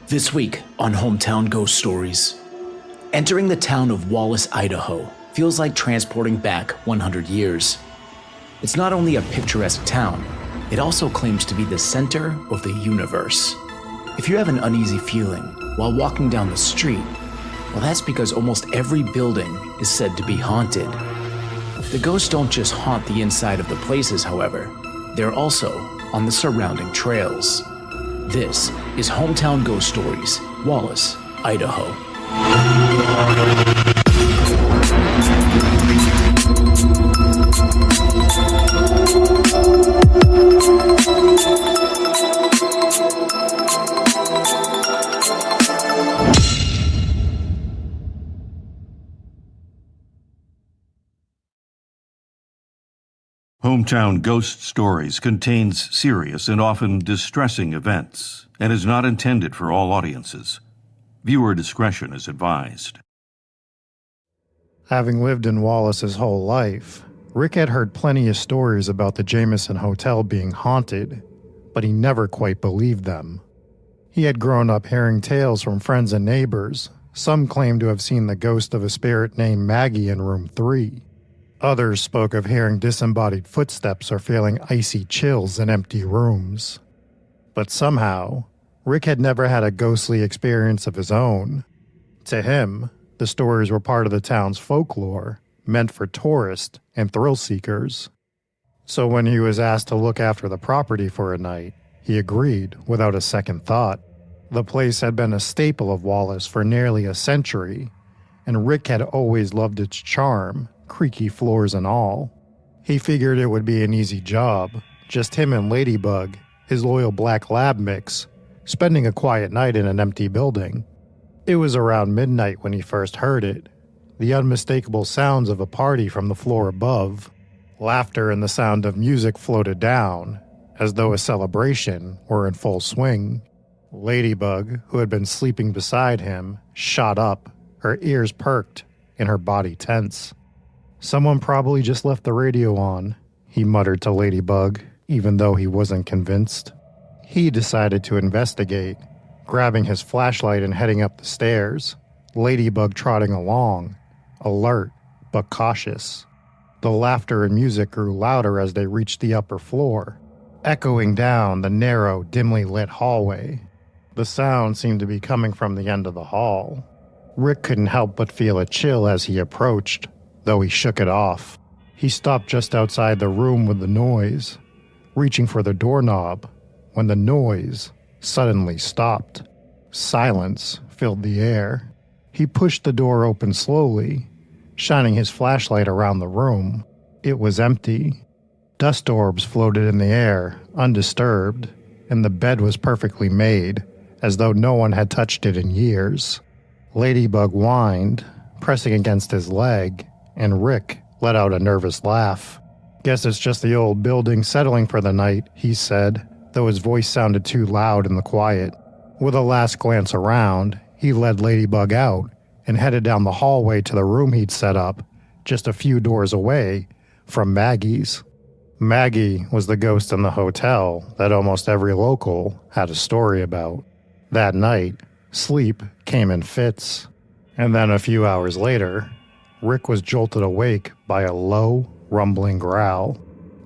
This week on Hometown Ghost Stories. Entering the town of Wallace, Idaho feels like transporting back 100 years. It's not only a picturesque town, it also claims to be the center of the universe. If you have an uneasy feeling while walking down the street, well, that's because almost every building is said to be haunted. The ghosts don't just haunt the inside of the places, however, they're also on the surrounding trails. This is Hometown Ghost Stories, Wallace, Idaho. Hometown Ghost Stories contains serious and often distressing events and is not intended for all audiences. Viewer discretion is advised. Having lived in Wallace his whole life, Rick had heard plenty of stories about the Jameson Hotel being haunted, but he never quite believed them. He had grown up hearing tales from friends and neighbors. Some claimed to have seen the ghost of a spirit named Maggie in room 3. Others spoke of hearing disembodied footsteps or feeling icy chills in empty rooms. But somehow, Rick had never had a ghostly experience of his own. To him, the stories were part of the town's folklore, meant for tourists and thrill seekers. So when he was asked to look after the property for a night, he agreed without a second thought. The place had been a staple of Wallace for nearly a century, and Rick had always loved its charm, creaky floors and all. He figured it would be an easy job, just him and Ladybug, his loyal black lab mix, spending a quiet night in an empty building. It was around midnight when he first heard it, the unmistakable sounds of a party from the floor above. Laughter and the sound of music floated down, as though a celebration were in full swing. Ladybug, who had been sleeping beside him, shot up, her ears perked, and her body tense. "Someone probably just left the radio on," he muttered to Ladybug, even though he wasn't convinced. He decided to investigate, grabbing his flashlight and heading up the stairs, Ladybug trotting along, alert but cautious. The laughter and music grew louder as they reached the upper floor, echoing down the narrow, dimly lit hallway. The sound seemed to be coming from the end of the hall. Rick couldn't help but feel a chill as he approached, though he shook it off. He stopped just outside the room with the noise, reaching for the doorknob, when the noise suddenly stopped. Silence filled the air. He pushed the door open slowly, shining his flashlight around the room. It was empty. Dust orbs floated in the air, undisturbed, and the bed was perfectly made, as though no one had touched it in years. Ladybug whined, pressing against his leg, and Rick let out a nervous laugh. "Guess it's just the old building settling for the night," he said, though his voice sounded too loud in the quiet. With a last glance around, he led Ladybug out and headed down the hallway to the room he'd set up, just a few doors away from Maggie's. Maggie was the ghost in the hotel that almost every local had a story about. That night, sleep came in fits, and then a few hours later, Rick was jolted awake by a low, rumbling growl.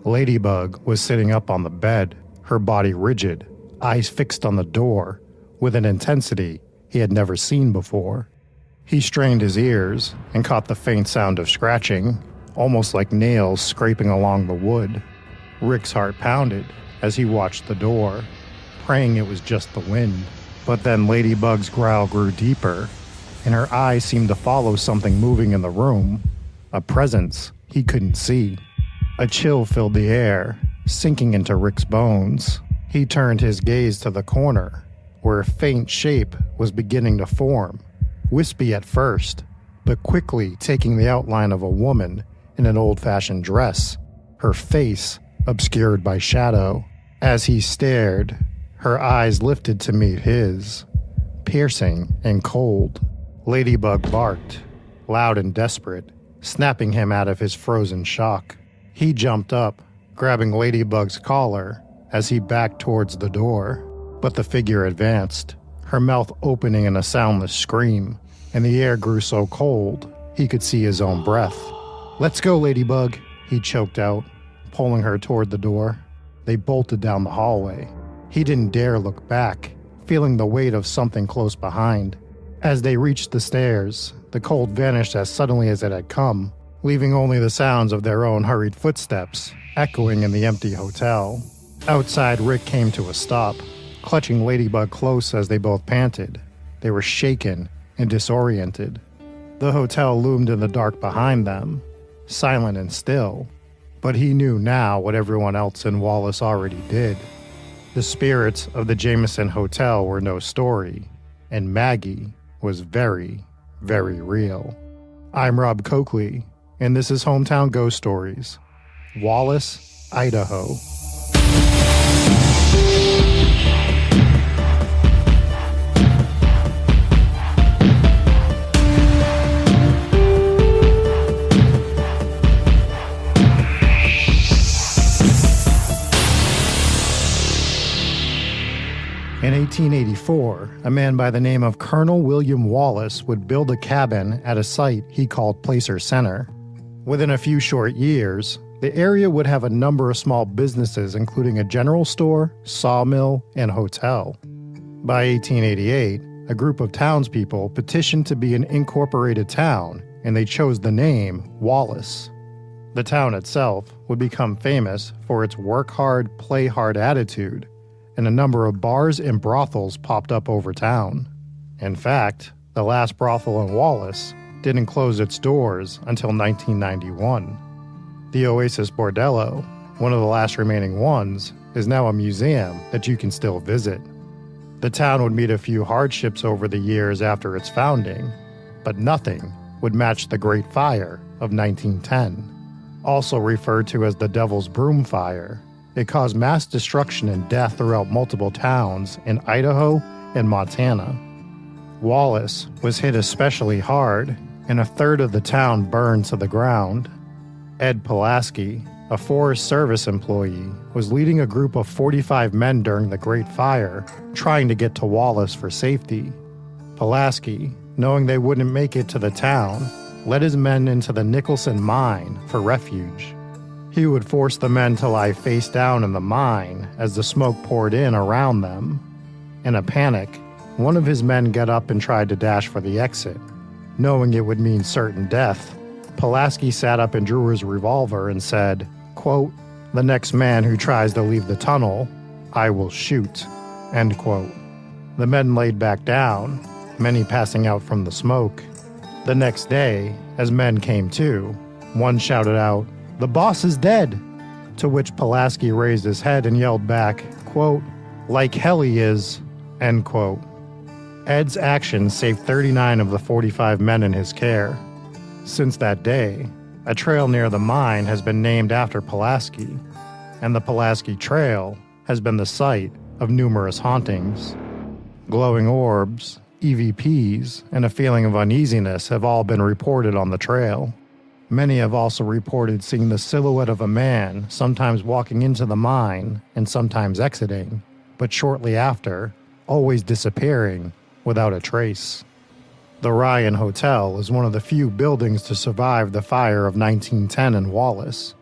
Ladybug was sitting up on the bed, her body rigid, eyes fixed on the door, with an intensity he had never seen before. He strained his ears and caught the faint sound of scratching, almost like nails scraping along the wood. Rick's heart pounded as he watched the door, praying it was just the wind. But then Ladybug's growl grew deeper, and her eyes seemed to follow something moving in the room, a presence he couldn't see. A chill filled the air, sinking into Rick's bones. He turned his gaze to the corner, where a faint shape was beginning to form, wispy at first, but quickly taking the outline of a woman in an old-fashioned dress, her face obscured by shadow. As he stared, her eyes lifted to meet his, piercing and cold. Ladybug barked, loud and desperate, snapping him out of his frozen shock. He jumped up, grabbing Ladybug's collar as he backed towards the door, but the figure advanced, her mouth opening in a soundless scream, and the air grew so cold he could see his own breath. "Let's go, Ladybug," he choked out, pulling her toward the door. They bolted down the hallway. He didn't dare look back, feeling the weight of something close behind. As they reached the stairs, the cold vanished as suddenly as it had come, leaving only the sounds of their own hurried footsteps echoing in the empty hotel. Outside, Rick came to a stop, clutching Ladybug close as they both panted. They were shaken and disoriented. The hotel loomed in the dark behind them, silent and still, but he knew now what everyone else in Wallace already did. The spirits of the Jameson Hotel were no story, and Maggie was very, very real. I'm Rob Coakley, and this is Hometown Ghost Stories, Wallace, Idaho. In 1884, a man by the name of Colonel William Wallace would build a cabin at a site he called Placer Center. Within a few short years, the area would have a number of small businesses, including a general store, sawmill, and hotel. By 1888, a group of townspeople petitioned to be an incorporated town, and they chose the name Wallace. The town itself would become famous for its work hard, play hard attitude, and a number of bars and brothels popped up over town. In fact, the last brothel in Wallace didn't close its doors until 1991. The Oasis Bordello, one of the last remaining ones, is now a museum that you can still visit. The town would meet a few hardships over the years after its founding, but nothing would match the Great Fire of 1910, also referred to as the Devil's Broom Fire. It caused mass destruction and death throughout multiple towns in Idaho and Montana. Wallace was hit especially hard, and a third of the town burned to the ground. Ed Pulaski, a Forest Service employee, was leading a group of 45 men during the Great Fire, trying to get to Wallace for safety. Pulaski, knowing they wouldn't make it to the town, led his men into the Nicholson mine for refuge. He would force the men to lie face down in the mine as the smoke poured in around them. In a panic, one of his men got up and tried to dash for the exit. Knowing it would mean certain death, Pulaski sat up and drew his revolver and said, quote, "The next man who tries to leave the tunnel, I will shoot," end quote. The men laid back down, many passing out from the smoke. The next day, as men came to, one shouted out, "The boss is dead," to which Pulaski raised his head and yelled back, quote, "Like hell he is," end quote. Ed's actions saved 39 of the 45 men in his care. Since that day, a trail near the mine has been named after Pulaski, and the Pulaski Trail has been the site of numerous hauntings. Glowing orbs, EVPs, and a feeling of uneasiness have all been reported on the trail. Many have also reported seeing the silhouette of a man, sometimes walking into the mine and sometimes exiting, but shortly after, always disappearing without a trace. The Ryan Hotel is one of the few buildings to survive the fire of 1910 in Wallace.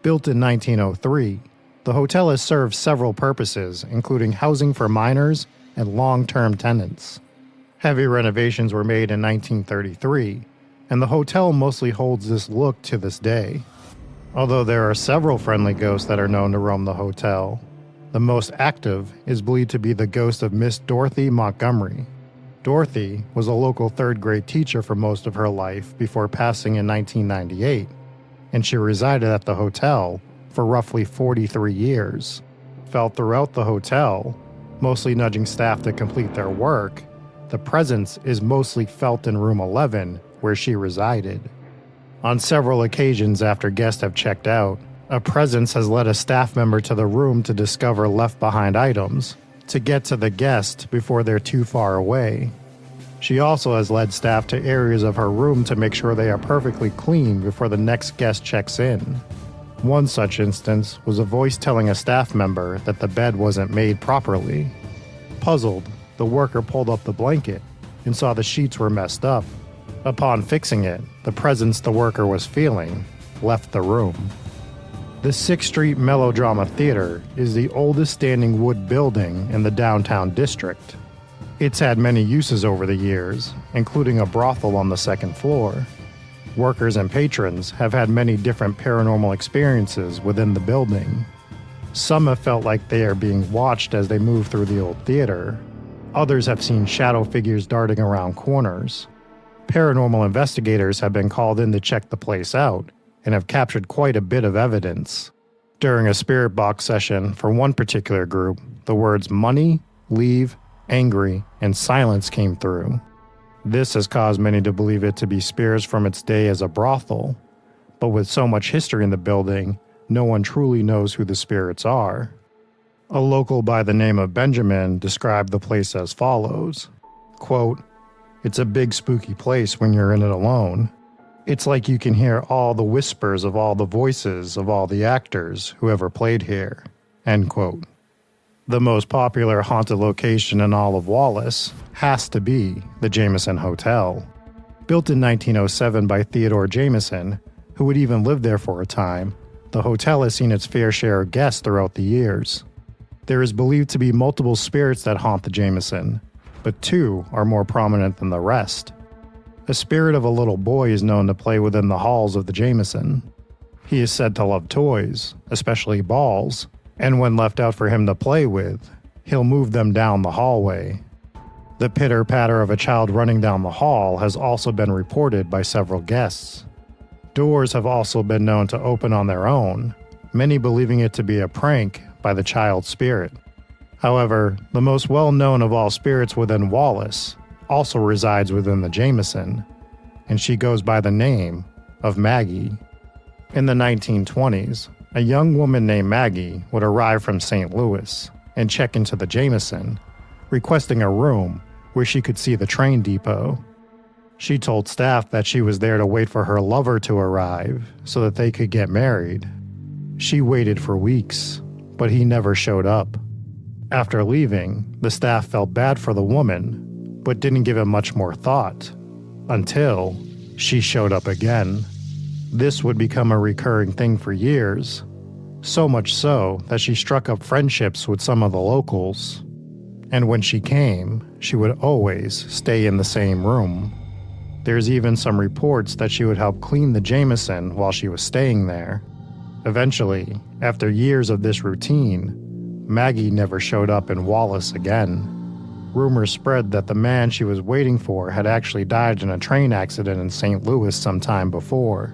Built in 1903, the hotel has served several purposes, including housing for miners and long-term tenants. Heavy renovations were made in 1933, and the hotel mostly holds this look to this day. Although there are several friendly ghosts that are known to roam the hotel, the most active is believed to be the ghost of Miss Dorothy Montgomery. Dorothy was a local third-grade teacher for most of her life before passing in 1998, and she resided at the hotel for roughly 43 years. Felt throughout the hotel, mostly nudging staff to complete their work, the presence is mostly felt in room 11, where she resided. On several occasions after guests have checked out, a presence has led a staff member to the room to discover left-behind items, to get to the guest before they're too far away. She also has led staff to areas of her room to make sure they are perfectly clean before the next guest checks in. One such instance was a voice telling a staff member that the bed wasn't made properly. Puzzled, the worker pulled up the blanket and saw the sheets were messed up. Upon fixing it, the presence the worker was feeling left the room. The 6th Street Melodrama Theater is the oldest standing wood building in the downtown district. It's had many uses over the years, including a brothel on the 2nd floor. Workers and patrons have had many different paranormal experiences within the building. Some have felt like they are being watched as they move through the old theater. Others have seen shadow figures darting around corners. Paranormal investigators have been called in to check the place out and have captured quite a bit of evidence. During a spirit box session for one particular group, the words money, leave, angry, and silence came through. This has caused many to believe it to be spirits from its day as a brothel, but with so much history in the building, no one truly knows who the spirits are. A local by the name of Benjamin described the place as follows, quote, "It's a big spooky place when you're in it alone. It's like you can hear all the whispers of all the voices of all the actors who ever played here." End quote. The most popular haunted location in all of Wallace has to be the Jameson Hotel. Built in 1907 by Theodore Jameson, who would even live there for a time, the hotel has seen its fair share of guests throughout the years. There is believed to be multiple spirits that haunt the Jameson, but 2 are more prominent than the rest. A spirit of a little boy is known to play within the halls of the Jameson. He is said to love toys, especially balls, and when left out for him to play with, he'll move them down the hallway. The pitter-patter of a child running down the hall has also been reported by several guests. Doors have also been known to open on their own, many believing it to be a prank by the child's spirit. However, the most well-known of all spirits within Wallace also resides within the Jameson, and she goes by the name of Maggie. In the 1920s, a young woman named Maggie would arrive from St. Louis and check into the Jameson, requesting a room where she could see the train depot. She told staff that she was there to wait for her lover to arrive so that they could get married. She waited for weeks, but he never showed up. After leaving, the staff felt bad for the woman, but didn't give it much more thought, until she showed up again. This would become a recurring thing for years, so much so that she struck up friendships with some of the locals. And when she came, she would always stay in the same room. There's even some reports that she would help clean the Jameson while she was staying there. Eventually, after years of this routine, Maggie never showed up in Wallace again. Rumors spread that the man she was waiting for had actually died in a train accident in St. Louis some time before.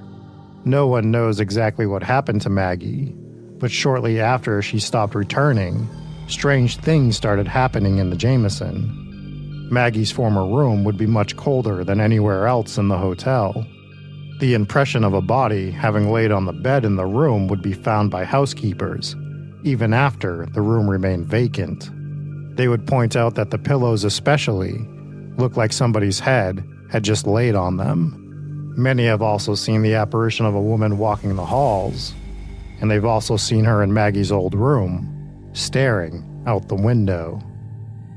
No one knows exactly what happened to Maggie, but shortly after she stopped returning, strange things started happening in the Jameson. Maggie's former room would be much colder than anywhere else in the hotel. The impression of a body having laid on the bed in the room would be found by housekeepers, even after the room remained vacant. They would point out that the pillows especially looked like somebody's head had just laid on them. Many have also seen the apparition of a woman walking the halls, and they've also seen her in Maggie's old room, staring out the window.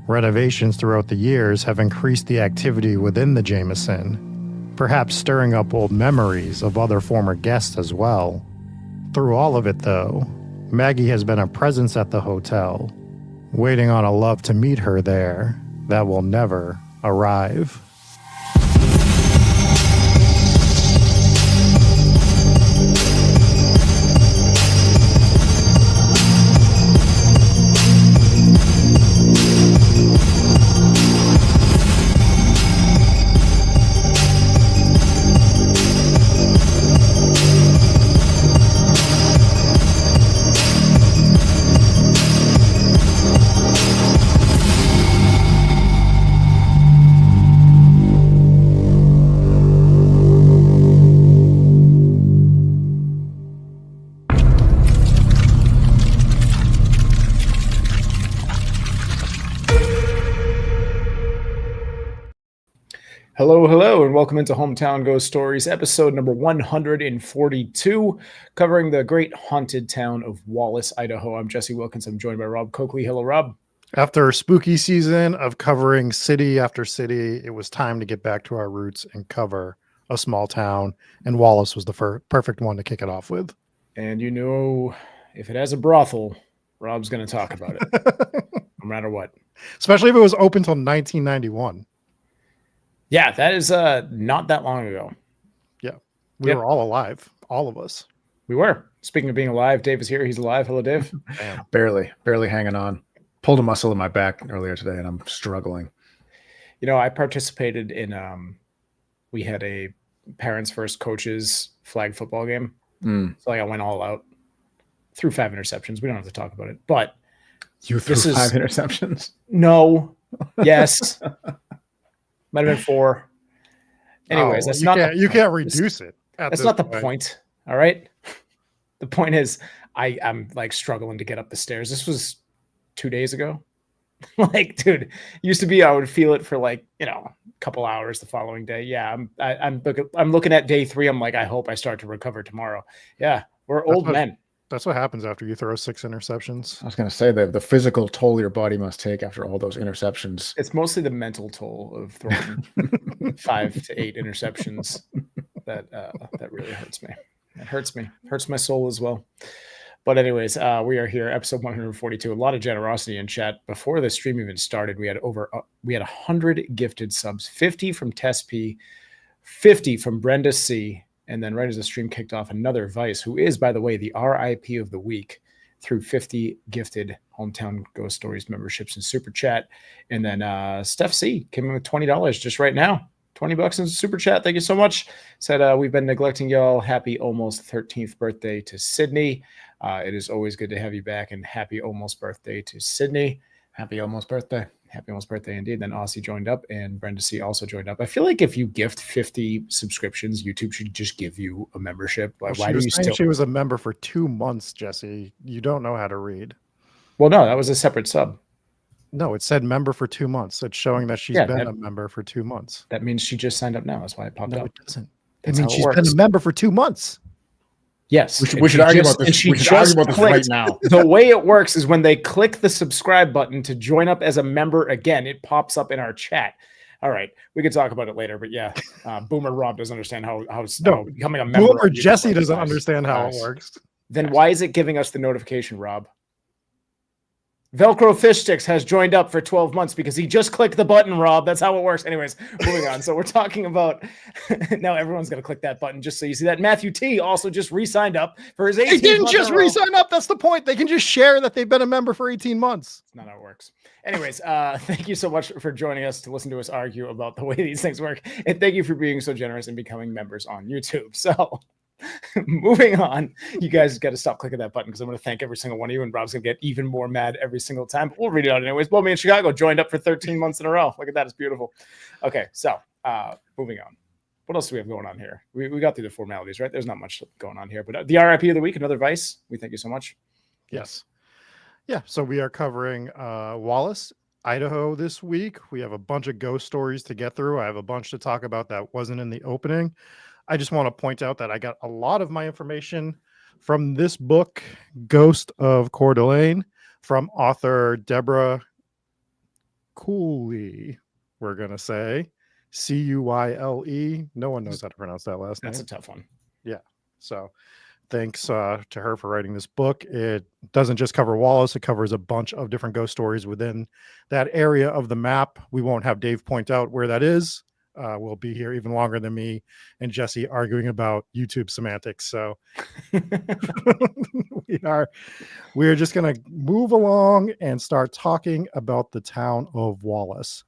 Renovations throughout the years have increased the activity within the Jameson, perhaps stirring up old memories of other former guests as well. Through all of it, though, Maggie has been a presence at the hotel, waiting on a love to meet her there that will never arrive. Hello, and welcome into Hometown Ghost Stories, episode number 142, covering the great haunted town of Wallace, Idaho. I'm Jesse Wilkins. I'm joined by Rob Coakley. Hello, Rob. After a spooky season of covering city after city, it was time to get back to our roots and cover a small town. And Wallace was the perfect one to kick it off with. And you know, if it has a brothel, Rob's going to talk about it, no matter what. Especially if it was open till 1991. Yeah, that is not that long ago. Yeah, we were all alive, all of us. We were. Speaking of being alive, Dave is here. He's alive. Hello, Dave. Barely hanging on. Pulled a muscle in my back earlier today, and I'm struggling. You know, I participated in. We had a parents first coaches flag football game. So like I went all out, threw 5 interceptions. We don't have to talk about it, but you threw 5 interceptions. No, yes, might have been 4. Anyways, that's not. You can't reduce it. That's not the point. All right. The point is, I'm like struggling to get up the stairs. This was 2 days ago. Like, dude, used to be I would feel it for like, a couple hours the following day. Yeah, I'm looking at day 3. I'm like, I hope I start to recover tomorrow. Yeah, we're old men. That's what happens after you throw 6 interceptions. I was going to say that the physical toll your body must take after all those interceptions. It's mostly the mental toll of throwing 5 to 8 interceptions that really hurts me. It hurts me. Hurts my soul as well. But anyways, we are here, episode 142. A lot of generosity in chat. Before the stream even started, we had 100 gifted subs, 50 from Tess P, 50 from Brenda C, and then right as the stream kicked off, another Vice, who is, by the way, the RIP of the week, through 50 gifted Hometown Ghost Stories memberships in Super Chat. And then Steph C came in with $20 just right now. $20 in Super Chat. Thank you so much. Said, we've been neglecting y'all. Happy almost 13th birthday to Sydney. It is always good to have you back, and happy almost birthday to Sydney. Happy almost birthday. Happy almost birthday indeed. Then Aussie joined up, and Brenda C also joined up. I feel like if you gift 50 subscriptions, YouTube should just give you a membership. Why do you still? She was a member for 2 months, Jesse. You don't know how to read. Well, no, that was a separate sub. No, it said member for 2 months. It's showing that she's been a member for 2 months. That means she just signed up now. That's why it popped up. No, it doesn't. It means she's been a member for 2 months. Yes. We should argue about this. We should argue about this right now. The way it works is when they click the subscribe button to join up as a member again, it pops up in our chat. All right. We could talk about it later, but yeah. Boomer Rob doesn't understand how becoming a member. Boomer Jesse doesn't understand how it works. Then why is it giving us the notification, Rob? Velcro Fish Sticks has joined up for 12 months because he just clicked the button, Rob. That's how it works. Anyways, moving on. So we're talking about now everyone's going to click that button just so you see that. Matthew T also just re-signed up for his 18th month. They didn't just re-sign up. That's the point. They can just share that they've been a member for 18 months. That's not how it works. Anyways, thank you so much for joining us to listen to us argue about the way these things work. And thank you for being so generous and becoming members on YouTube. So moving on, you guys got to stop clicking that button because I'm going to thank every single one of you, and Rob's going to get even more mad every single time. But we'll read it out anyways. Well, me in Chicago joined up for 13 months in a row. Look at that. It's beautiful. Okay, so moving on. What else do we have going on here? We got through the formalities, right? There's not much going on here. But the RIP of the week, another Vice. We thank you so much. Yes. Yeah, so we are covering Wallace, Idaho this week. We have a bunch of ghost stories to get through. I have a bunch to talk about that wasn't in the opening. I just want to point out that I got a lot of my information from this book, Ghost of Coeur d'Alene, from author Deborah Cooley, we're going to say. Cuyle. No one knows how to pronounce that last name. That's a tough one. Yeah. So thanks to her for writing this book. It doesn't just cover Wallace. It covers a bunch of different ghost stories within that area of the map. We won't have Dave point out where that is. We'll be here even longer than me and Jesse arguing about YouTube semantics. So we're just going to move along and start talking about the town of Wallace.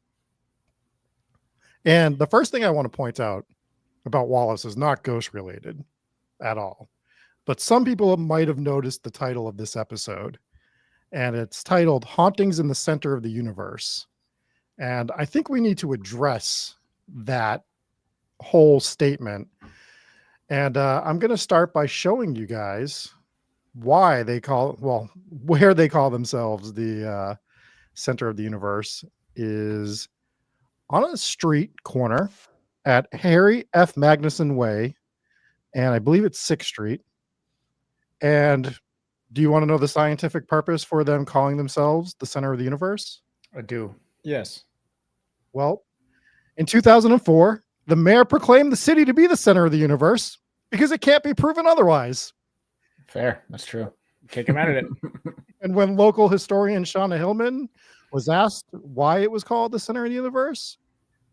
And the first thing I want to point out about Wallace is not ghost related at all. But some people might have noticed the title of this episode, and it's titled Hauntings in the Center of the Universe. And I think we need to address that whole statement. And I'm going to start by showing you guys where they call themselves the center of the universe is on a street corner at Harry F. Magnuson Way, and I believe it's 6th Street. And Do you want to know the scientific purpose for them calling themselves the center of the universe? I do. Yes. Well, in 2004, the mayor proclaimed the city to be the center of the universe because it can't be proven otherwise. Fair. That's true. Can't get mad at it. And when local historian Shauna Hillman was asked why it was called the center of the universe,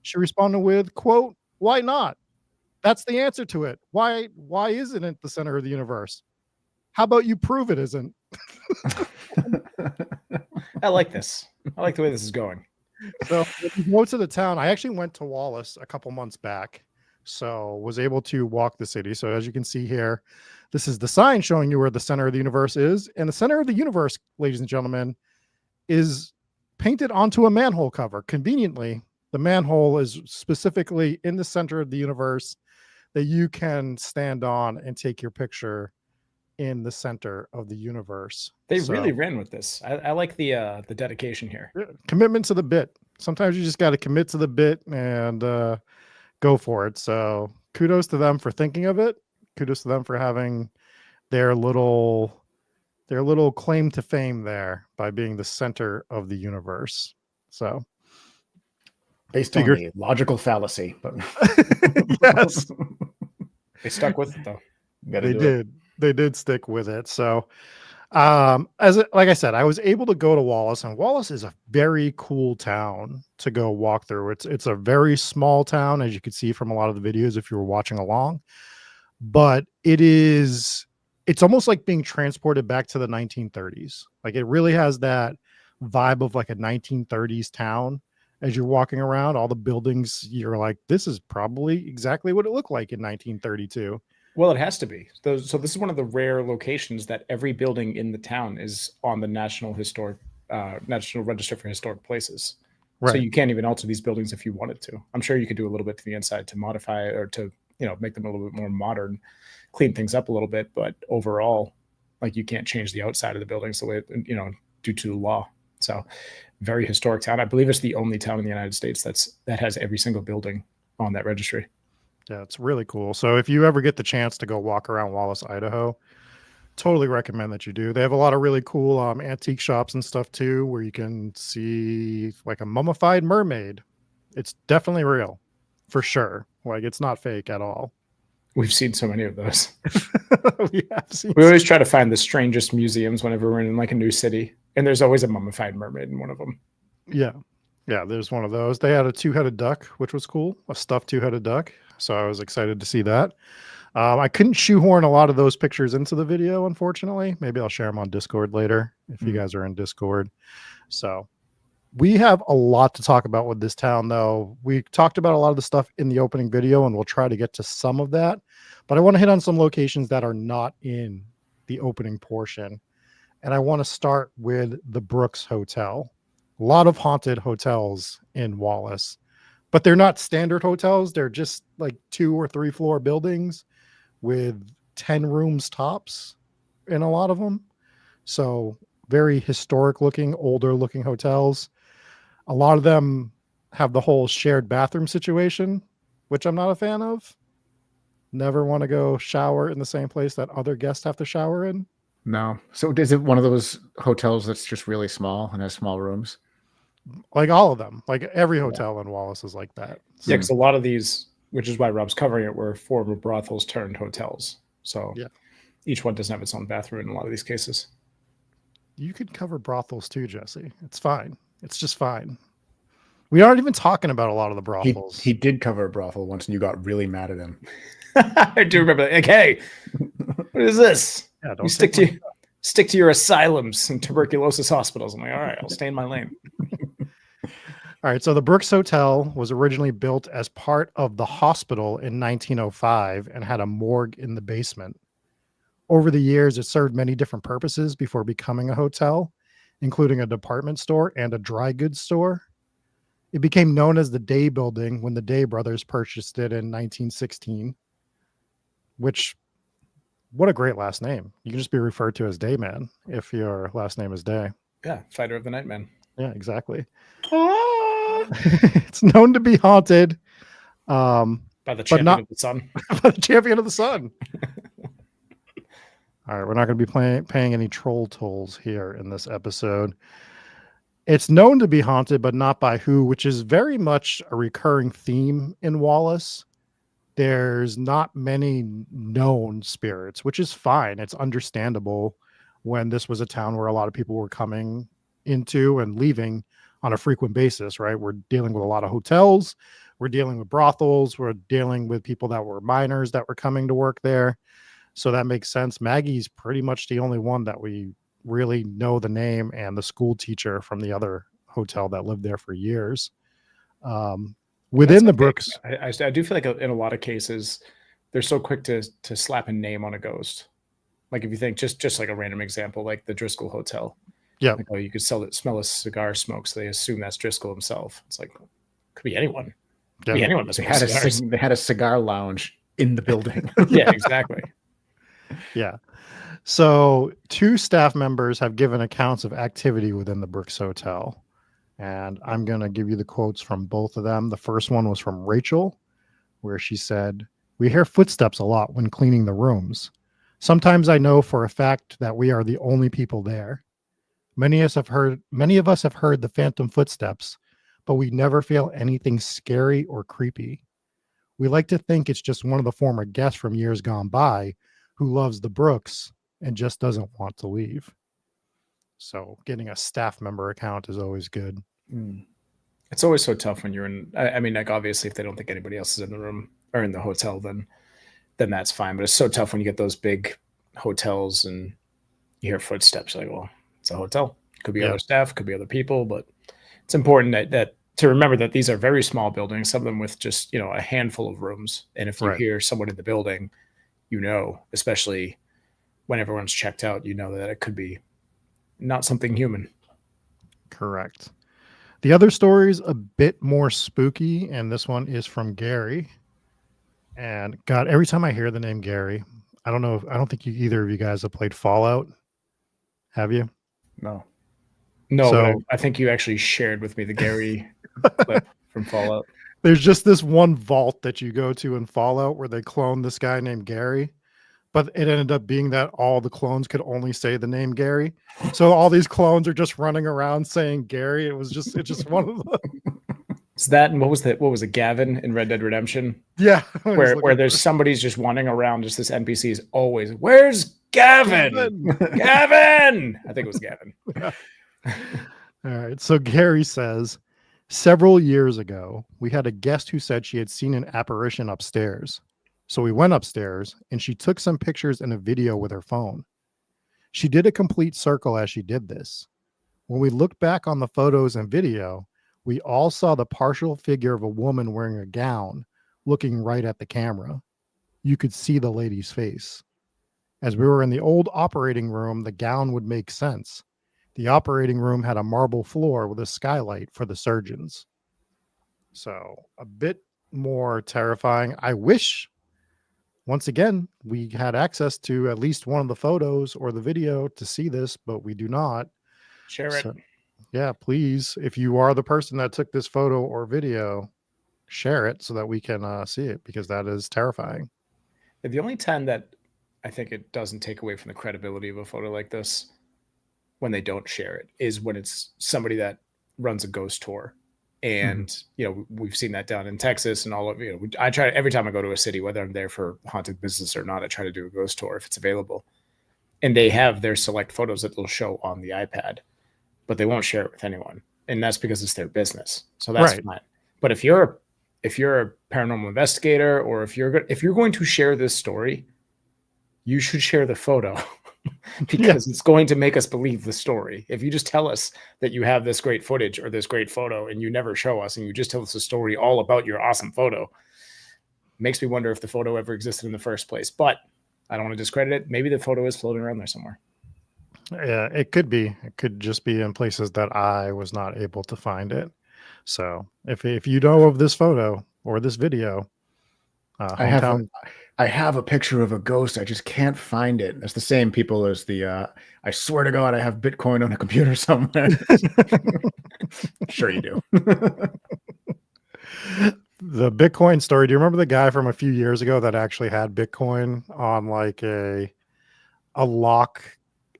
she responded with, quote, "Why not? That's the answer to it. Why isn't it the center of the universe? How about you prove it isn't?" I like this. I like the way this is going. So if you go to the town, I actually went to Wallace a couple months back, so was able to walk the city. So as you can see here, this is the sign showing you where the center of the universe is. And the center of the universe, ladies and gentlemen, is painted onto a manhole cover. Conveniently, the manhole is specifically in the center of the universe that you can stand on and take your picture in the center of the universe. They really ran with this. I like the dedication here. Commitment to the bit. Sometimes you just got to commit to the bit and go for it. So kudos to them for thinking of it. Kudos to them for having their little claim to fame there by being the center of the universe. So based on the logical fallacy, but yes, they stuck with it though. They did stick with it. So like I said, I was able to go to Wallace, and Wallace is a very cool town to go walk through. It's a very small town, as you could see from a lot of the videos if you were watching along, but it's almost like being transported back to the 1930s. Like it really has that vibe of like a 1930s town. As you're walking around, all the buildings, you're like, this is probably exactly what it looked like in 1932. Well, it has to be. So this is one of the rare locations that every building in the town is on the National Register for Historic Places. Right. So you can't even alter these buildings if you wanted to. I'm sure you could do a little bit to the inside to modify or to, make them a little bit more modern, clean things up a little bit. But overall, like you can't change the outside of the buildings the way, due to the law. So very historic town. I believe it's the only town in the United States that has every single building on that registry. Yeah, it's really cool. So if you ever get the chance to go walk around Wallace, Idaho, totally recommend that you do. They have a lot of really cool antique shops and stuff too, where you can see like a mummified mermaid. It's definitely real, for sure. Like it's not fake at all. We've seen so many of those. We always try to find the strangest museums whenever we're in like a new city, and there's always a mummified mermaid in one of them. Yeah. Yeah, there's one of those. They had a two-headed duck, which was cool, a stuffed two-headed duck. So I was excited to see that. I couldn't shoehorn a lot of those pictures into the video, unfortunately. Maybe I'll share them on Discord later if you guys are in Discord. So we have a lot to talk about with this town, though. We talked about a lot of the stuff in the opening video, and we'll try to get to some of that. But I want to hit on some locations that are not in the opening portion. And I want to start with the Brooks Hotel. A lot of haunted hotels in Wallace, but they're not standard hotels. They're just like 2 or 3 floor buildings with 10 rooms tops in a lot of them. So very historic looking, older looking hotels. A lot of them have the whole shared bathroom situation, which I'm not a fan of. Never want to go shower in the same place that other guests have to shower in. No. So is it one of those hotels that's just really small and has small rooms? Like all of them, like every hotel in Wallace is like that. Yeah, because a lot of these, which is why Rob's covering it, were former brothels turned hotels. So each one doesn't have its own bathroom in a lot of these cases. You could cover brothels too, Jesse. It's fine. It's just fine. We aren't even talking about a lot of the brothels. He did cover a brothel once, and you got really mad at him. I do remember that. Like, hey, what is this? Yeah, you stick to your asylums and tuberculosis hospitals. I'm like, all right, I'll stay in my lane. All right, so the Brooks Hotel was originally built as part of the hospital in 1905 and had a morgue in the basement. Over the years, it served many different purposes before becoming a hotel, including a department store and a dry goods store. It became known as the Day Building when the Day brothers purchased it in 1916, which, what a great last name. You can just be referred to as Day Man if your last name is Day. Yeah, Fighter of the Night Man. Yeah, exactly. It's known to be haunted by the champion of the sun. By the champion of the sun. All right, we're not going to be paying any troll tolls here in this episode. It's known to be haunted, but not by who, which is very much a recurring theme in Wallace. There's not many known spirits, which is fine. It's understandable when this was a town where a lot of people were coming into and leaving on a frequent basis, right? We're dealing with a lot of hotels. We're dealing with brothels. We're dealing with people that were minors that were coming to work there. So that makes sense. Maggie's pretty much the only one that we really know the name, and the school teacher from the other hotel that lived there for years. Within the Brooks. I do feel like in a lot of cases, they're so quick to slap a name on a ghost. Like if you think just like a random example, like the Driscoll Hotel. Yeah. Like, oh, you could smell a cigar smoke, so they assume that's Driscoll himself. It's like, could be anyone. Could be anyone. They had a cigar lounge in the building. Yeah, exactly. Yeah. So 2 staff members have given accounts of activity within the Brooks Hotel. And I'm going to give you the quotes from both of them. The first one was from Rachel, where she said, "We hear footsteps a lot when cleaning the rooms. Sometimes I know for a fact that we are the only people there. Many of us have heard the phantom footsteps, but we never feel anything scary or creepy. We like to think it's just one of the former guests from years gone by who loves the Brooks and just doesn't want to leave." So getting a staff member account is always good. It's always so tough when you're in. I mean, like obviously, if they don't think anybody else is in the room or in the hotel, then that's fine. But it's so tough when you get those big hotels and you hear footsteps. You're like, well, it's a hotel. Could be other staff, could be other people, but it's important that to remember that these are very small buildings. Some of them with just a handful of rooms. And if you hear someone in the building, especially when everyone's checked out, that it could be not something human. Correct. The other story's a bit more spooky, and this one is from Gary. And God, every time I hear the name Gary, I don't think either of you guys have played Fallout. Have you? No. So, I think you actually shared with me the Gary clip from Fallout. There's just this one vault that you go to in Fallout where they clone this guy named Gary. But it ended up being that all the clones could only say the name Gary. So all these clones are just running around saying Gary. It's just one of them. Is that, and what was it, Gavin in Red Dead Redemption? Yeah. Where there's somebody's just running around, just this NPC is always, where's Gavin? Gavin! I think it was Gavin. Yeah. All right. So Gary says, several years ago, we had a guest who said she had seen an apparition upstairs. So we went upstairs and she took some pictures and a video with her phone. She did a complete circle as she did this. When we looked back on the photos and video, we all saw the partial figure of a woman wearing a gown looking right at the camera. You could see the lady's face. As we were in the old operating room, the gown would make sense. The operating room had a marble floor with a skylight for the surgeons. So a bit more terrifying. I wish, once again, we had access to at least one of the photos or the video to see this, but we do not. Share it. So, yeah, please. If you are the person that took this photo or video, share it so that we can see it, because that is terrifying. The only time that I think it doesn't take away from the credibility of a photo like this, when they don't share it, is when it's somebody that runs a ghost tour. And, we've seen that down in Texas and all of, I try every time I go to a city, whether I'm there for haunted business or not, I try to do a ghost tour if it's available. And they have their select photos that they'll show on the iPad, but they won't share it with anyone. And that's because it's their business. So that's fine. But if you're a paranormal investigator, or if you're going to share this story, you should share the photo. Because it's going to make us believe the story. If you just tell us that you have this great footage or this great photo and you never show us, and you just tell us a story all about your awesome photo, makes me wonder if the photo ever existed in the first place. But I don't want to discredit it. Maybe the photo is floating around there somewhere. Yeah, it could be. It could just be in places that I was not able to find it. So if you know of this photo or this video, I have a picture of a ghost. I just can't find it. It's the same people as the, I swear to God, I have Bitcoin on a computer somewhere. Sure you do. The Bitcoin story. Do you remember the guy from a few years ago that actually had Bitcoin on like a a locked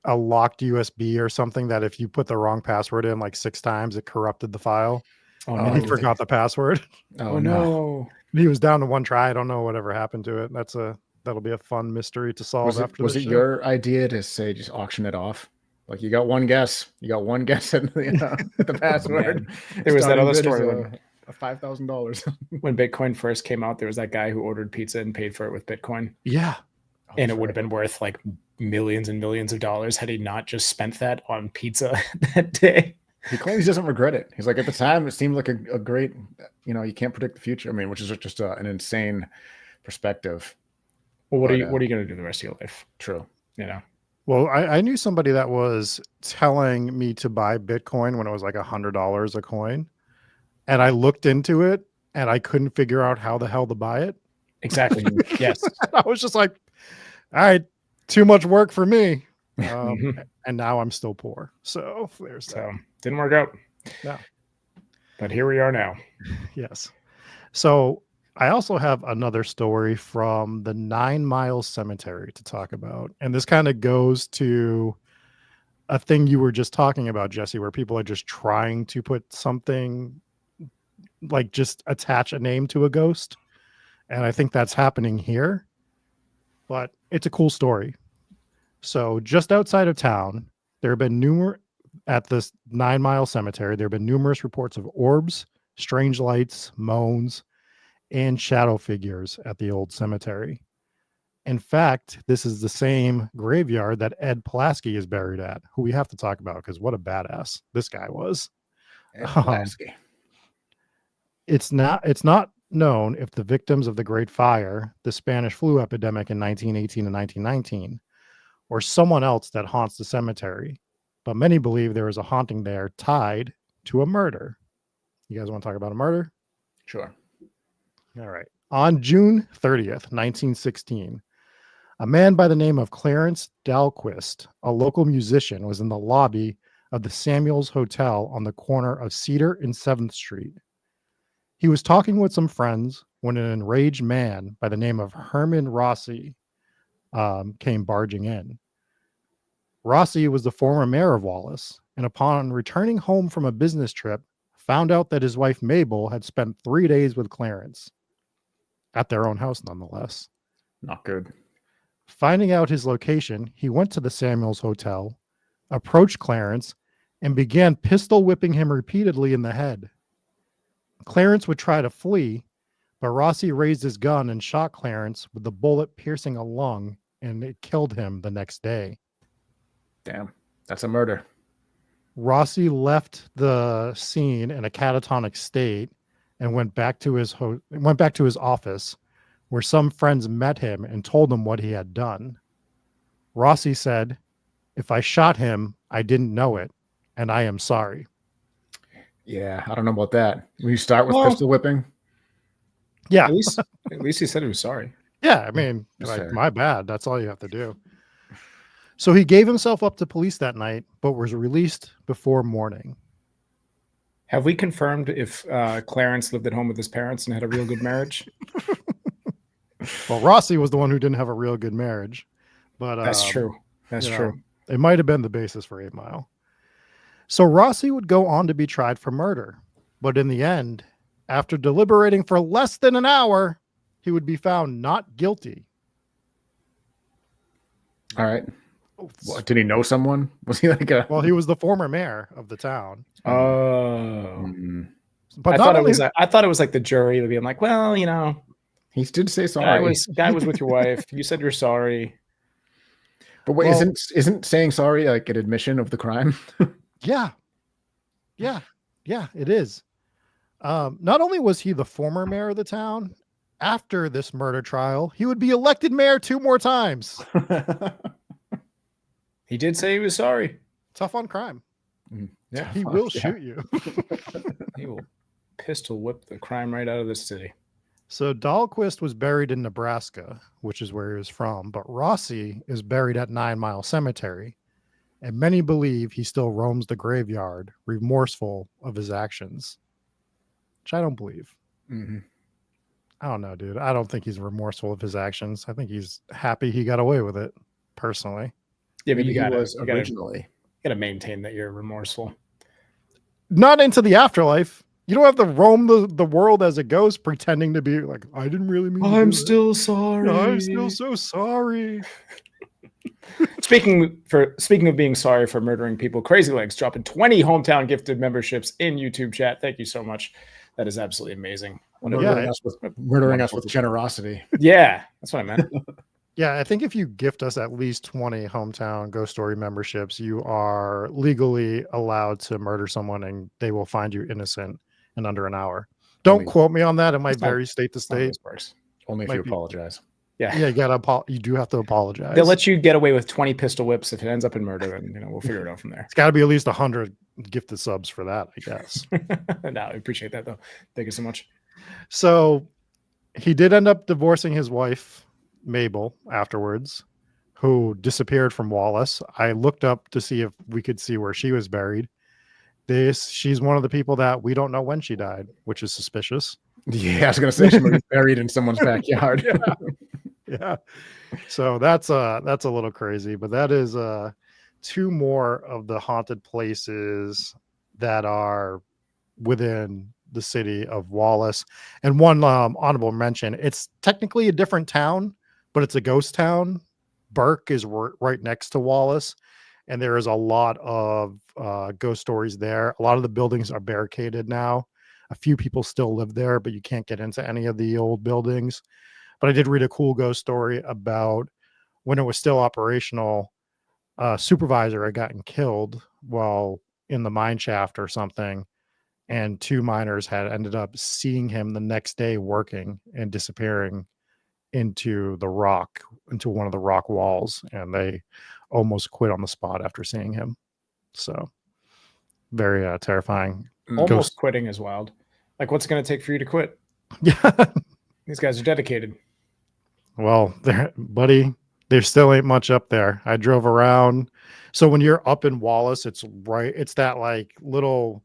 USB or something that if you put the wrong password in like 6 times, it corrupted the file. Oh, Oh, And he no. forgot the password. Oh, Oh, no. no. He was down to one try. I don't know whatever happened to it. That'll be a fun mystery to solve after Was this it show. your idea to say just auction it off? Like you got one guess. You got one guess at the password. There was that Starting other bid is story when $5,000. when Bitcoin first came out. There was that guy who ordered pizza and paid for it with Bitcoin, Yeah. and it would have been worth like millions and millions of dollars had he not just spent that on pizza that day. He claims he doesn't regret it. He's like, at the time, it seemed like a great, you can't predict the future. I mean, which is just an insane perspective. Well, what are you going to do the rest of your life? True. You know. Well, I knew somebody that was telling me to buy Bitcoin when it was like $100 a coin. And I looked into it and I couldn't figure out how the hell to buy it. Exactly. Yes. I was just like, all right, too much work for me. And now I'm still poor. So there's that. So didn't work out. No. But here we are now. Yes. So I also have another story from the 9 Mile Cemetery to talk about. And this kind of goes to a thing you were just talking about, Jesse, where people are just trying to put something like just attach a name to a ghost. And I think that's happening here. But it's a cool story. So just outside of town, there have been at this 9 Mile Cemetery, there have been numerous reports of orbs, strange lights, moans, and shadow figures at the old cemetery. In fact, this is the same graveyard that Ed Pulaski is buried at, who we have to talk about because what a badass this guy was. Ed Pulaski. It's not known if the victims of the Great Fire, the Spanish flu epidemic in 1918 and 1919, or someone else that haunts the cemetery, but many believe there is a haunting there tied to a murder. You guys want to talk about a murder? Sure. All right. On June 30th, 1916, a man by the name of Clarence Dahlquist, a local musician, was in the lobby of the Samuels Hotel on the corner of Cedar and 7th Street. He was talking with some friends when an enraged man by the name of Herman Rossi came barging in. Rossi was the former mayor of Wallace, and upon returning home from a business trip, found out that his wife Mabel had spent 3 days with Clarence. At their own house, nonetheless. Not good. Finding out his location, he went to the Samuels Hotel, approached Clarence, and began pistol whipping him repeatedly in the head. Clarence would try to flee, but Rossi raised his gun and shot Clarence with the bullet piercing a lung, and it killed him the next day. Damn, that's a murder. Rossi left the scene in a catatonic state and went back to his office, where some friends met him and told him what he had done. Rossi said, "If I shot him, I didn't know it, and I am sorry." Yeah, I don't know about that. When you start with pistol whipping, Yeah, At least he said he was sorry. yeah. I mean, That's like, fair. my bad. That's all you have to do. So he gave himself up to police that night, but was released before morning. Have we confirmed if Clarence lived at home with his parents and had a real good marriage? Well, Rossi was the one who didn't have a real good marriage, but That's true. That's true. It might have been the basis for 8 Mile. So Rossi would go on to be tried for murder, but in the end, after deliberating for less than an hour, he would be found not guilty. All right. What, did he know someone? Was he like a? Well, he was the former mayor of the town. Oh, But I thought it was like the jury being like, well, you know, He did say sorry. guy was with your wife. You said you're sorry. But wait, Well- isn't saying sorry like an admission of the crime? Yeah, it is. Not only was he the former mayor of the town, after this murder trial, he would be elected mayor 2 more times. He did say he was sorry. Tough on crime. Yeah, He will shoot you. he will pistol whip the crime right out of this city. So Dahlquist was buried in Nebraska, which is where he was from, but Rossi is buried at 9 Mile Cemetery, and many believe he still roams the graveyard, remorseful of his actions, which I don't believe. Mm-hmm. I don't know, dude. I don't think he's remorseful of his actions. I think he's happy he got away with it, personally. Yeah, but Maybe you he was gotta originally. maintain that you're remorseful. Not into the afterlife. You don't have to roam the world as a ghost pretending to be like, I didn't really mean to do I'm it. still sorry. I'm still so sorry. Speaking of being sorry for murdering people, Crazy Legs dropping 20 hometown gifted memberships in YouTube chat. Thank you so much. That is absolutely amazing. Murdering us with generosity. Yeah, that's what I meant. Yeah, I think if you gift us at least 20 hometown ghost story memberships, you are legally allowed to murder someone and they will find you innocent in under an hour. Don't quote me on that. It might vary state to state. Only if you apologize. Yeah, you do have to apologize. They'll let you get away with 20 pistol whips if it ends up in murder, and we'll figure it out from there. It's got to be at least 100 gifted subs for that, I guess. No, I appreciate that though. Thank you so much. So he did end up divorcing his wife, Mabel, afterwards, who disappeared from Wallace. I looked up to see if we could see where she was buried. She's one of the people that we don't know when she died, which is suspicious. Yeah, I was gonna say she might be buried in someone's backyard. Yeah. So that's a little crazy, but that is two more of the haunted places that are within the city of Wallace. And one honorable mention, it's technically a different town, but it's a ghost town. Burke is right next to Wallace, and there is a lot of ghost stories there. A lot of the buildings are barricaded now. A few people still live there, but you can't get into any of the old buildings. But I did read a cool ghost story about when it was still operational, a supervisor had gotten killed while in the mine shaft or something, and two miners had ended up seeing him the next day working and disappearing into one of the rock walls, and they almost quit on the spot after seeing him. So very terrifying. Almost quitting is wild. Like, what's it going to take for you to quit? Yeah. These guys are dedicated. Well, buddy, there still ain't much up there. I drove around. So when you're up in Wallace, it's that like little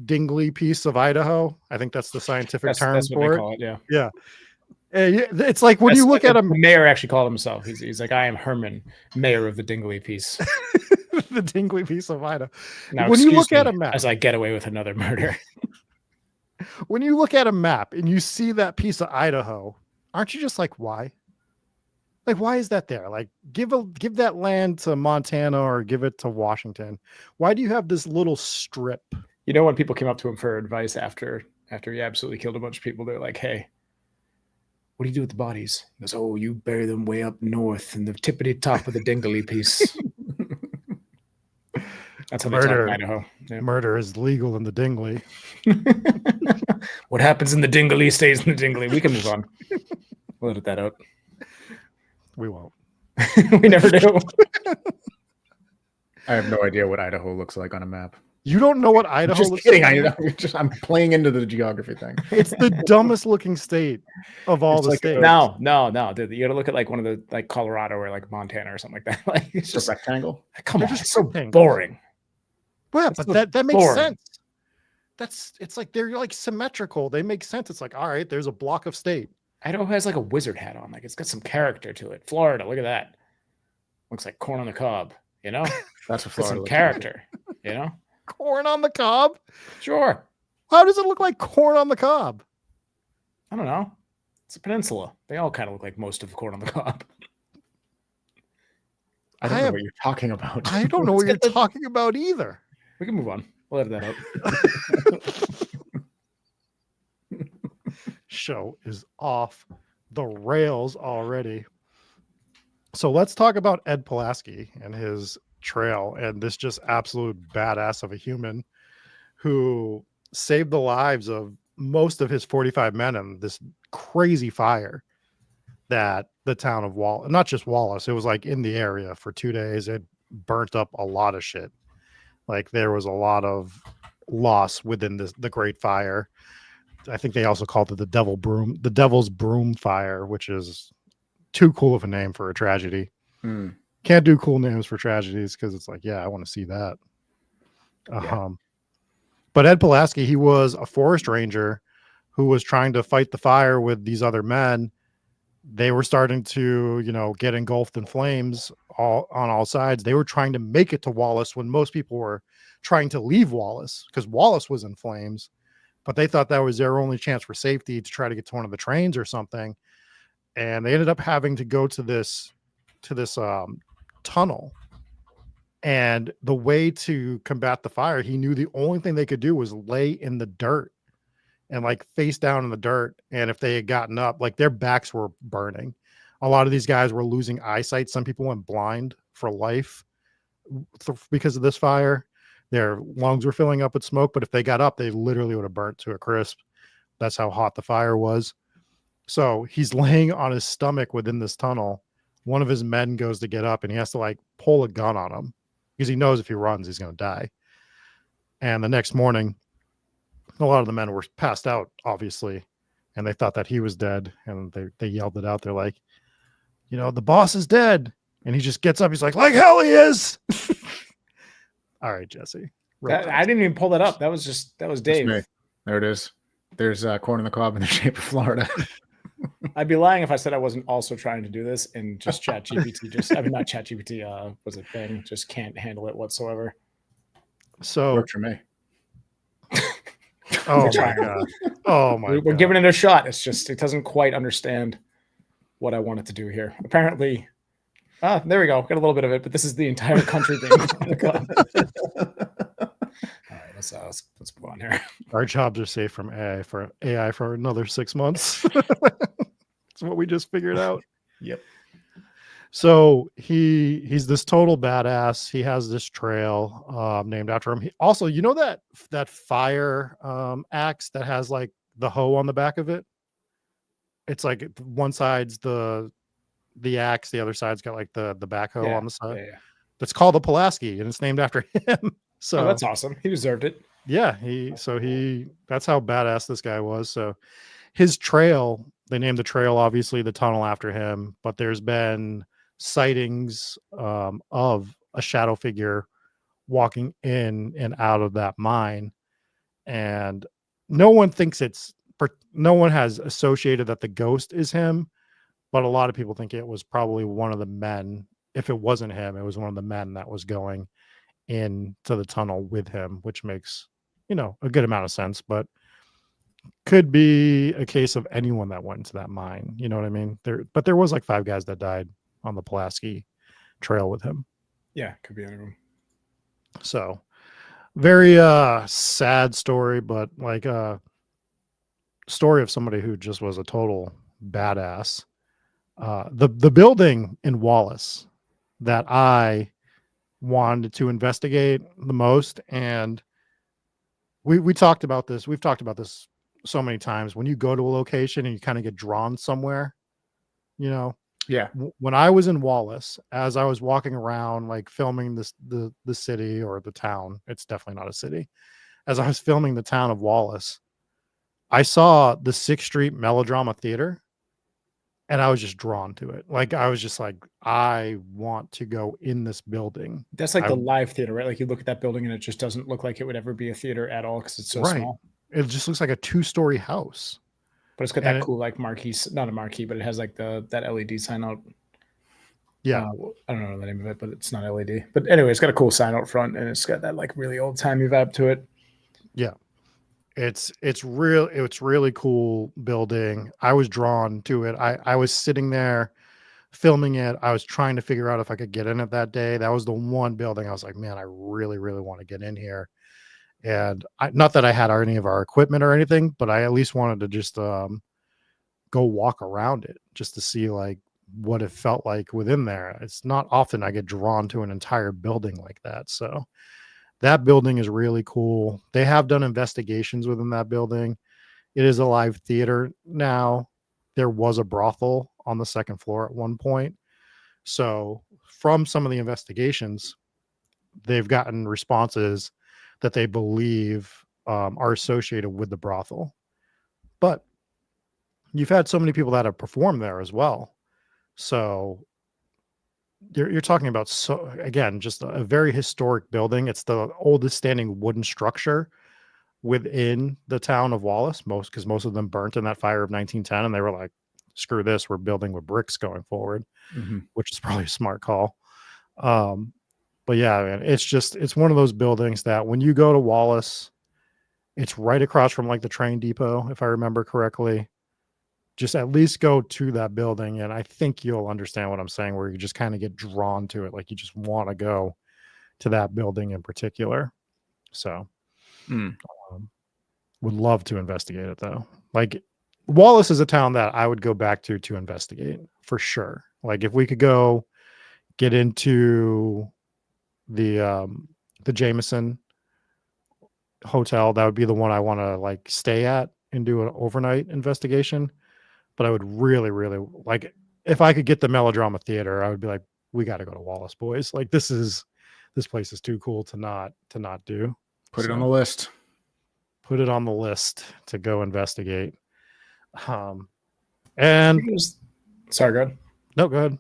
dingly piece of Idaho. I think that's the scientific term that's for what they it. call it. Yeah. Yeah. It's like when you look at him, the mayor actually called himself. He's like, I am Herman, mayor of the Dingley piece. The dingly piece of Idaho. Now, when you look at a map, as I get away with another murder. When you look at a map and you see that piece of Idaho, aren't you just like, why? Like, why is that there? Like, give that land to Montana or give it to Washington. Why do you have this little strip? You know, when people came up to him for advice after he absolutely killed a bunch of people, they're like, hey, what do you do with the bodies? He goes, oh, you bury them way up north in the tippity top of the Dingley piece. That's how they talk in Idaho. Yeah. Murder is legal in the Dingley. What happens in the Dingley stays in the Dingley. We can move on. We'll edit that out. We won't. We never do. I have no idea what Idaho looks like on a map. You don't know what Idaho looks like? I'm playing into the geography thing. It's the dumbest looking state of all the states. No, dude, you got to look at like one of the like Colorado or like Montana or something like that. Like it's just a rectangle. Come on, it's so boring. Yeah, but that makes sense. It's like they're like symmetrical. They make sense. It's like, all right, there's a block of state. Idaho has like a wizard hat on. Like it's got some character to it. Florida, look at that. Looks like corn on the cob. You know, that's what Florida. Some character. You know, corn on the cob. Sure. How does it look like corn on the cob? I don't know. It's a peninsula. They all kind of look like most of corn on the cob. I don't know what you're talking about. I don't know what you're talking about either. We can move on. We'll edit that out. Show is off the rails already. So let's talk about Ed Pulaski and his trail and this just absolute badass of a human who saved the lives of most of his 45 men in this crazy fire that the town of Wallace, not just Wallace, it was like in the area for 2 days. It burnt up a lot of shit. Like there was a lot of loss within the Great Fire. I think they also called it the Devil's Broom Fire, which is too cool of a name for a tragedy. Can't do cool names for tragedies because it's like, yeah, I want to see that. Yeah. But Ed Pulaski, he was a forest ranger who was trying to fight the fire with these other men. They were starting to, get engulfed in flames on all sides. They were trying to make it to Wallace when most people were trying to leave Wallace because Wallace was in flames, but they thought that was their only chance for safety to try to get to one of the trains or something. And they ended up having to go to this tunnel. And the way to combat the fire, he knew the only thing they could do was lay in the dirt and like face down in the dirt. And if they had gotten up, like their backs were burning. A lot of these guys were losing eyesight. Some people went blind for life because of this fire. Their lungs were filling up with smoke, but if they got up, they literally would have burnt to a crisp. That's how hot the fire was. So he's laying on his stomach within this tunnel. One of his men goes to get up and he has to like pull a gun on him because he knows if he runs, he's going to die. And the next morning, a lot of the men were passed out, obviously, and they thought that he was dead. And they yelled it out. They're like, the boss is dead. And he just gets up. He's like hell he is. All right, Jesse. I didn't even pull that up. That was Dave. There it is. There's corn on the cob in the shape of Florida. I'd be lying if I said I wasn't also trying to do this and just ChatGPT not ChatGPT was a thing, just can't handle it whatsoever. So worked for me. Oh my god. Oh my We're giving it a shot. It's just it doesn't quite understand what I want it to do here. Apparently, there we go. Got a little bit of it, but this is the entire country thing. All right, let's move on here. Our jobs are safe from AI for another 6 months. That's what we just figured out. Yep. So he's this total badass. He has this trail named after him. He, also, that fire axe that has like the hoe on the back of it. It's like one side's the axe, the other side's got like the backhoe on the side. Yeah. That's called the Pulaski, and it's named after him. So that's awesome. He deserved it. Yeah, that's how badass this guy was. So his trail, they named the trail obviously the tunnel after him, but there's been sightings of a shadow figure walking in and out of that mine, and no one has associated that the ghost is him, but a lot of people think it was probably one of the men. If it wasn't him, it was one of the men that was going into the tunnel with him, which makes a good amount of sense, but could be a case of anyone that went into that mine. You know what I mean? There was like 5 guys that died on the Pulaski trail with him. Yeah, could be anyone. So very sad story, but like a story of somebody who just was a total badass. The building in Wallace that I wanted to investigate the most, and we talked about this. We've talked about this so many times. When you go to a location and you kind of get drawn somewhere, Yeah. When I was in Wallace, as I was walking around, like filming the city or the town, it's definitely not a city. As I was filming the town of Wallace, I saw the 6th Street Melodrama Theater, and I was just drawn to it. Like, I was just like, I want to go in this building. That's like the live theater, right? Like you look at that building and it just doesn't look like it would ever be a theater at all because it's so small. It just looks like a 2-story house. But it's got that cool like marquee, not a marquee, but it has like that LED sign out. Yeah. I don't know the name of it, but it's not LED. But anyway, it's got a cool sign out front and it's got that like really old timey vibe to it. Yeah. It's really cool building. I was drawn to it. I was sitting there filming it. I was trying to figure out if I could get in it that day. That was the one building I was like, man, I really, really want to get in here. And not that I had any of our equipment or anything, but I at least wanted to just go walk around it just to see like what it felt like within there. It's not often I get drawn to an entire building like that. So that building is really cool. They have done investigations within that building. It is a live theater now. There was a brothel on the 2nd floor at one point. So from some of the investigations, they've gotten responses that they believe are associated with the brothel. But you've had so many people that have performed there as well. So you're talking about, so again, just a very historic building. It's the oldest standing wooden structure within the town of Wallace, because most of them burnt in that fire of 1910, and they were like, screw this, we're building with bricks going forward, which is probably a smart call. But yeah, man, it's one of those buildings that when you go to Wallace, it's right across from like the train depot, if I remember correctly. Just at least go to that building, and I think you'll understand what I'm saying, where you just kind of get drawn to it. Like you just want to go to that building in particular. So would love to investigate it though. Like Wallace is a town that I would go back to investigate for sure. Like if we could go get into the Jameson hotel, that would be the one I want to like stay at and do an overnight investigation. But I would really, really like if I could get the melodrama theater, I would be like, we got to go to Wallace, boys. Like this place is too cool to not do. Put it on the list. Put it on the list to go investigate. And sorry, go ahead. No, go ahead.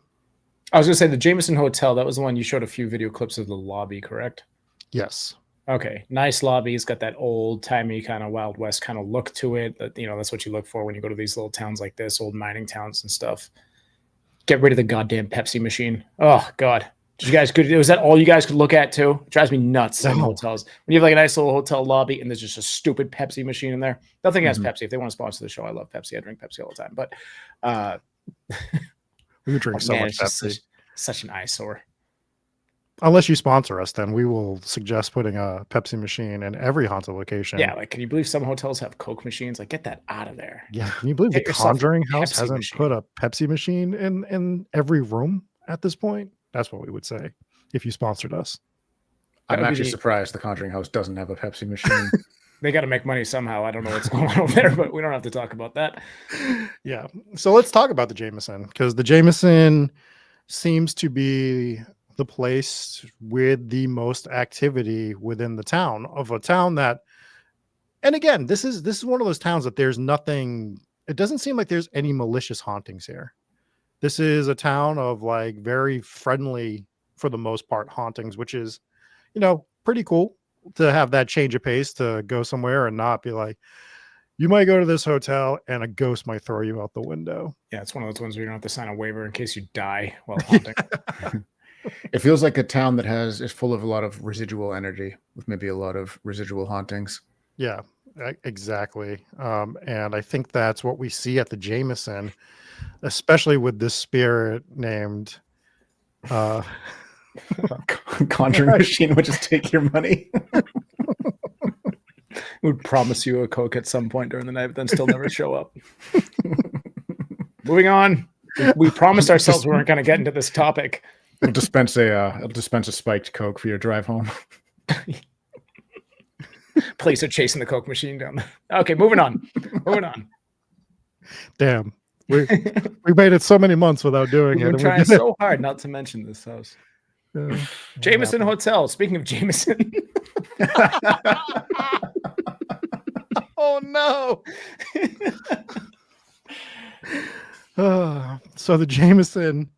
I was gonna say the Jameson Hotel. That was the one you showed a few video clips of the lobby, correct? Yes. Okay, nice lobby. It's got that old timey kind of Wild West kind of look to it. That that's what you look for when you go to these little towns like this, old mining towns and stuff. Get rid of the goddamn Pepsi machine. Oh God, was that all you guys could look at too? It drives me nuts in hotels when you have like a nice little hotel lobby and there's just a stupid Pepsi machine in there. Nothing against Pepsi. If they want to sponsor the show, I love Pepsi. I drink Pepsi all the time. But we drink so much Pepsi. Such an eyesore. Unless you sponsor us, then we will suggest putting a Pepsi machine in every haunted location. Yeah, like can you believe some hotels have Coke machines? Like get that out of there. Yeah, can you believe the Conjuring house hasn't put a Pepsi machine in every room at this point? That's what we would say if you sponsored us. I'm actually surprised the Conjuring house doesn't have a Pepsi machine. They got to make money somehow. I don't know what's going on over there, but we don't have to talk about that. Yeah. So let's talk about the Jameson, because the Jameson seems to be the place with the most activity within the town, of a town that, and again, this is one of those towns that there's nothing, it doesn't seem like there's any malicious hauntings here. This is a town of like very friendly, for the most part, hauntings, which is, pretty cool to have that change of pace, to go somewhere and not be like, you might go to this hotel and a ghost might throw you out the window. Yeah, it's one of those ones where you don't have to sign a waiver in case you die while haunting. It feels like a town that is full of a lot of residual energy, with maybe a lot of residual hauntings. Yeah, exactly. And I think that's what we see at the Jameson, especially with this spirit named Conjuring machine would just take your money. Would promise you a Coke at some point during the night, but then still never show up. Moving on. We promised ourselves we weren't going to get into this topic. It'll dispense a spiked Coke for your drive home. Police are chasing the Coke machine down. Okay, moving on. Damn, we made it so many months without doing it. We're trying so hard not to mention this house. Jameson Hotel. Speaking of Jameson. Oh no. So the Jameson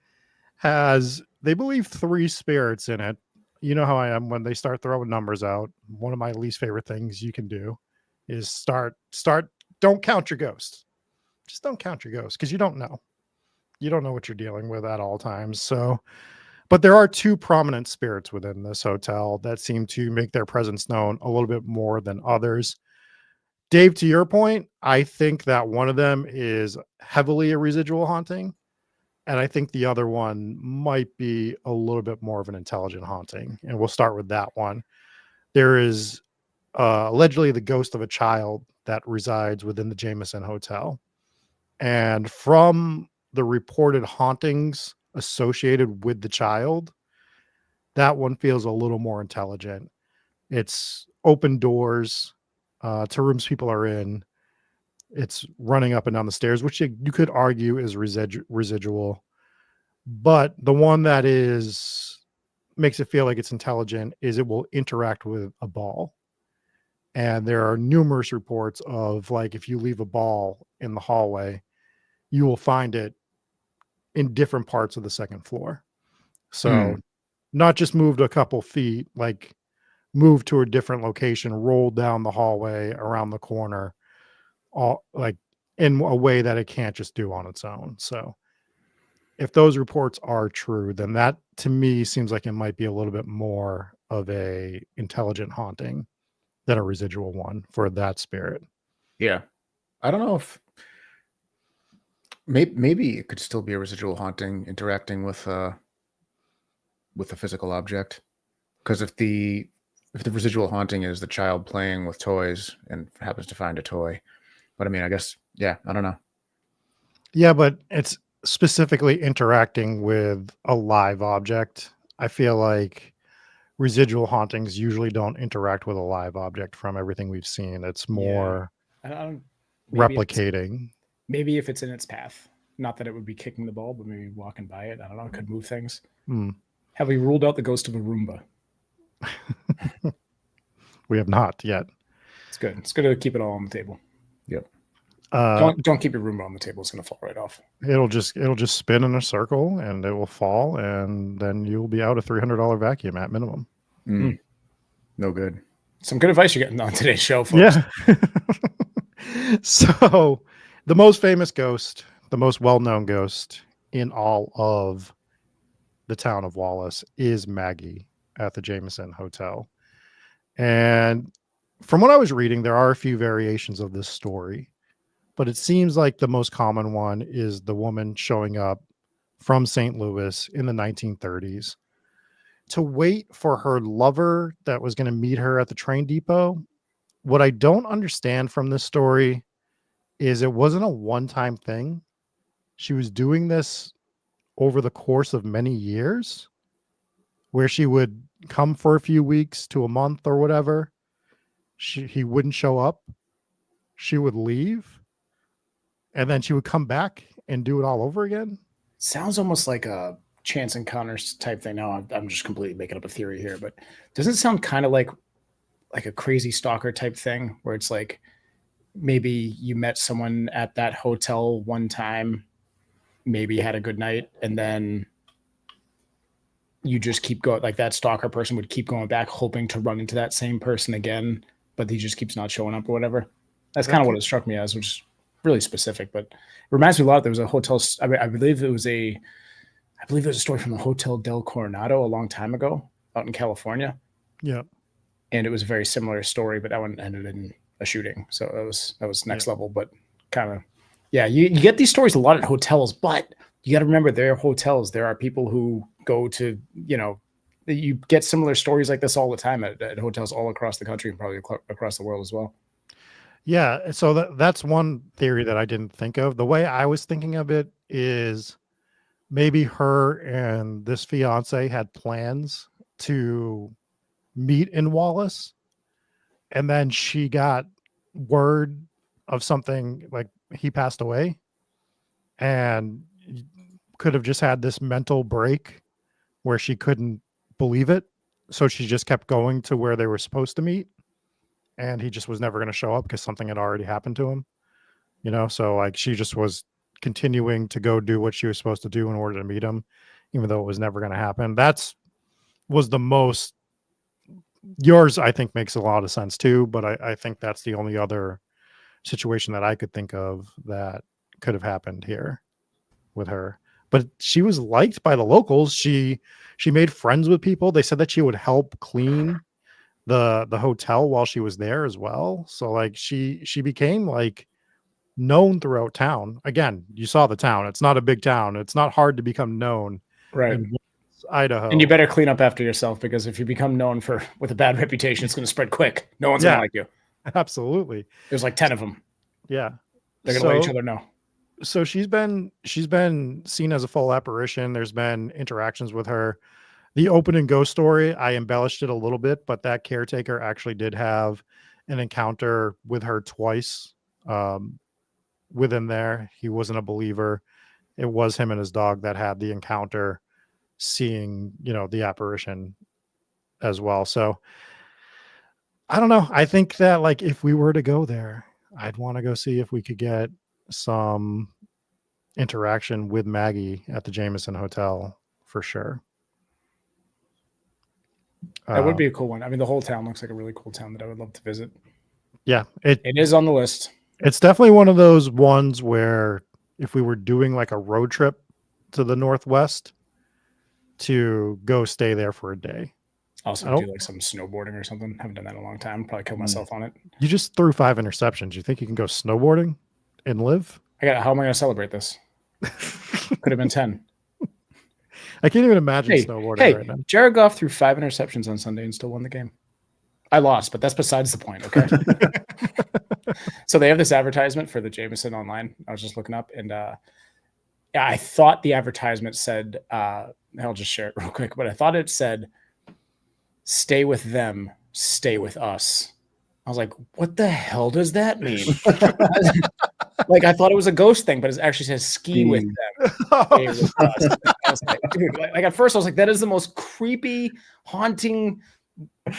has, they believe, 3 spirits in it. You know how I am when they start throwing numbers out. One of my least favorite things you can do is don't count your ghosts. Just don't count your ghosts, because you don't know what you're dealing with at all times. So, but there are 2 prominent spirits within this hotel that seem to make their presence known a little bit more than others. Dave, to your point, I think that one of them is heavily a residual haunting, and I think the other one might be a little bit more of an intelligent haunting. And we'll start with that one. There is allegedly the ghost of a child that resides within the Jameson Hotel. And from the reported hauntings associated with the child, that one feels a little more intelligent. It's open doors to rooms people are in. It's running up and down the stairs, which you could argue is residual. But the one that makes it feel like it's intelligent is it will interact with a ball. And there are numerous reports of, like, if you leave a ball in the hallway, you will find it in different parts of the second floor. So not just moved a couple feet, like moved to a different location, rolled down the hallway around the corner, all like in a way that it can't just do on its own. So if those reports are true, then that to me seems like it might be a little bit more of a intelligent haunting than a residual one for that spirit. Yeah. I don't know if maybe it could still be a residual haunting interacting with a physical object. Because if the residual haunting is the child playing with toys and happens to find a toy, but I mean, I guess, yeah, I don't know. Yeah, but it's specifically interacting with a live object. I feel like residual hauntings usually don't interact with a live object from everything we've seen. It's more I don't, replicating. Maybe if it's in its path. Not that it would be kicking the ball, but maybe walking by it. I don't know. It could move things. Have we ruled out the ghost of a Roomba? We have not yet. It's good. It's good to keep it all on the table. Yep. Don't keep your Roomba on the table. It's going to fall right off. It'll just spin in a circle and it will fall, and then you'll be out a $300 vacuum at minimum. No good. Some good advice you're getting on today's show, folks. Yeah. So the most famous ghost, the most well-known ghost in all of the town of Wallace is Maggie at the Jameson Hotel. And from what I was reading, there are a few variations of this story, but it seems like the most common one is the woman showing up from St. Louis in the 1930s to wait for her lover that was going to meet her at the train depot. What I don't understand from this story is it wasn't a one-time thing. She was doing this over the course of many years, where she would come for a few weeks to a month or whatever. He wouldn't show up. She would leave, and then she would come back and do it all over again. Sounds almost like a chance encounters type thing. Now I'm just completely making up a theory here, but doesn't it sound kind of like a crazy stalker type thing, where it's like maybe you met someone at that hotel one time, maybe had a good night, and then you just keep going, like that stalker person would keep going back hoping to run into that same person again, but he just keeps not showing up or whatever. That's kind of what it struck me as, which is really specific, but it reminds me a lot. There was a hotel. I believe it was a story from the Hotel del Coronado a long time ago out in California. Yeah. And it was a very similar story, but that one ended in a shooting. So that was next level, but kind of, yeah, you get these stories a lot at hotels, but you got to remember they're hotels. There are people who go to, you get similar stories like this all the time at hotels all across the country and probably across the world as well. Yeah. So that's one theory that I didn't think of. The way I was thinking of it is maybe her and this fiance had plans to meet in Wallace, and then she got word of something, like he passed away, and could have just had this mental break where she couldn't believe it, so she just kept going to where they were supposed to meet, and he just was never going to show up because something had already happened to him, so like she just was continuing to go do what she was supposed to do in order to meet him, even though it was never going to happen. Was the most. Yours, I think, makes a lot of sense too, but I think that's the only other situation that I could think of that could have happened here with her. But she was liked by the locals. She made friends with people. They said that she would help clean the hotel while she was there as well. So like she became like known throughout town. Again, you saw the town. It's not a big town. It's not hard to become known. Right. In Idaho. And you better clean up after yourself, because if you become known with a bad reputation, it's going to spread quick. No one's going to like you. Absolutely. There's like 10 of them. Yeah. They're going to let each other know. So she's been seen as a full apparition. There's been interactions with her. The opening ghost story, I embellished it a little bit, but that caretaker actually did have an encounter with her twice. Within there, he wasn't a believer. It was him and his dog that had the encounter, seeing, the apparition as well. So I don't know. I think that like if we were to go there, I'd want to go see if we could get some interaction with Maggie at the Jameson Hotel for sure. That would be a cool one. I mean, the whole town looks like a really cool town that I would love to visit. Yeah, it is on the list. It's definitely one of those ones where if we were doing like a road trip to the northwest to go stay there for a day. Also, do like some snowboarding or something. Haven't done that in a long time. Probably kill myself on it. You just threw 5 interceptions. You think you can go snowboarding and live? How am I going to celebrate this? Could have been 10. I can't even imagine snowboarding right now. Jared Goff threw 5 interceptions on Sunday and still won the game. I lost, but that's besides the point, okay? So they have this advertisement for the Jameson online. I was just looking up, and I thought the advertisement said, I'll just share it real quick, but I thought it said, "Stay with them, stay with us." I was like, what the hell does that mean? Like, I thought it was a ghost thing, but it actually says ski with them. Stay with us. I was like, dude, like at first I was like, that is the most creepy, haunting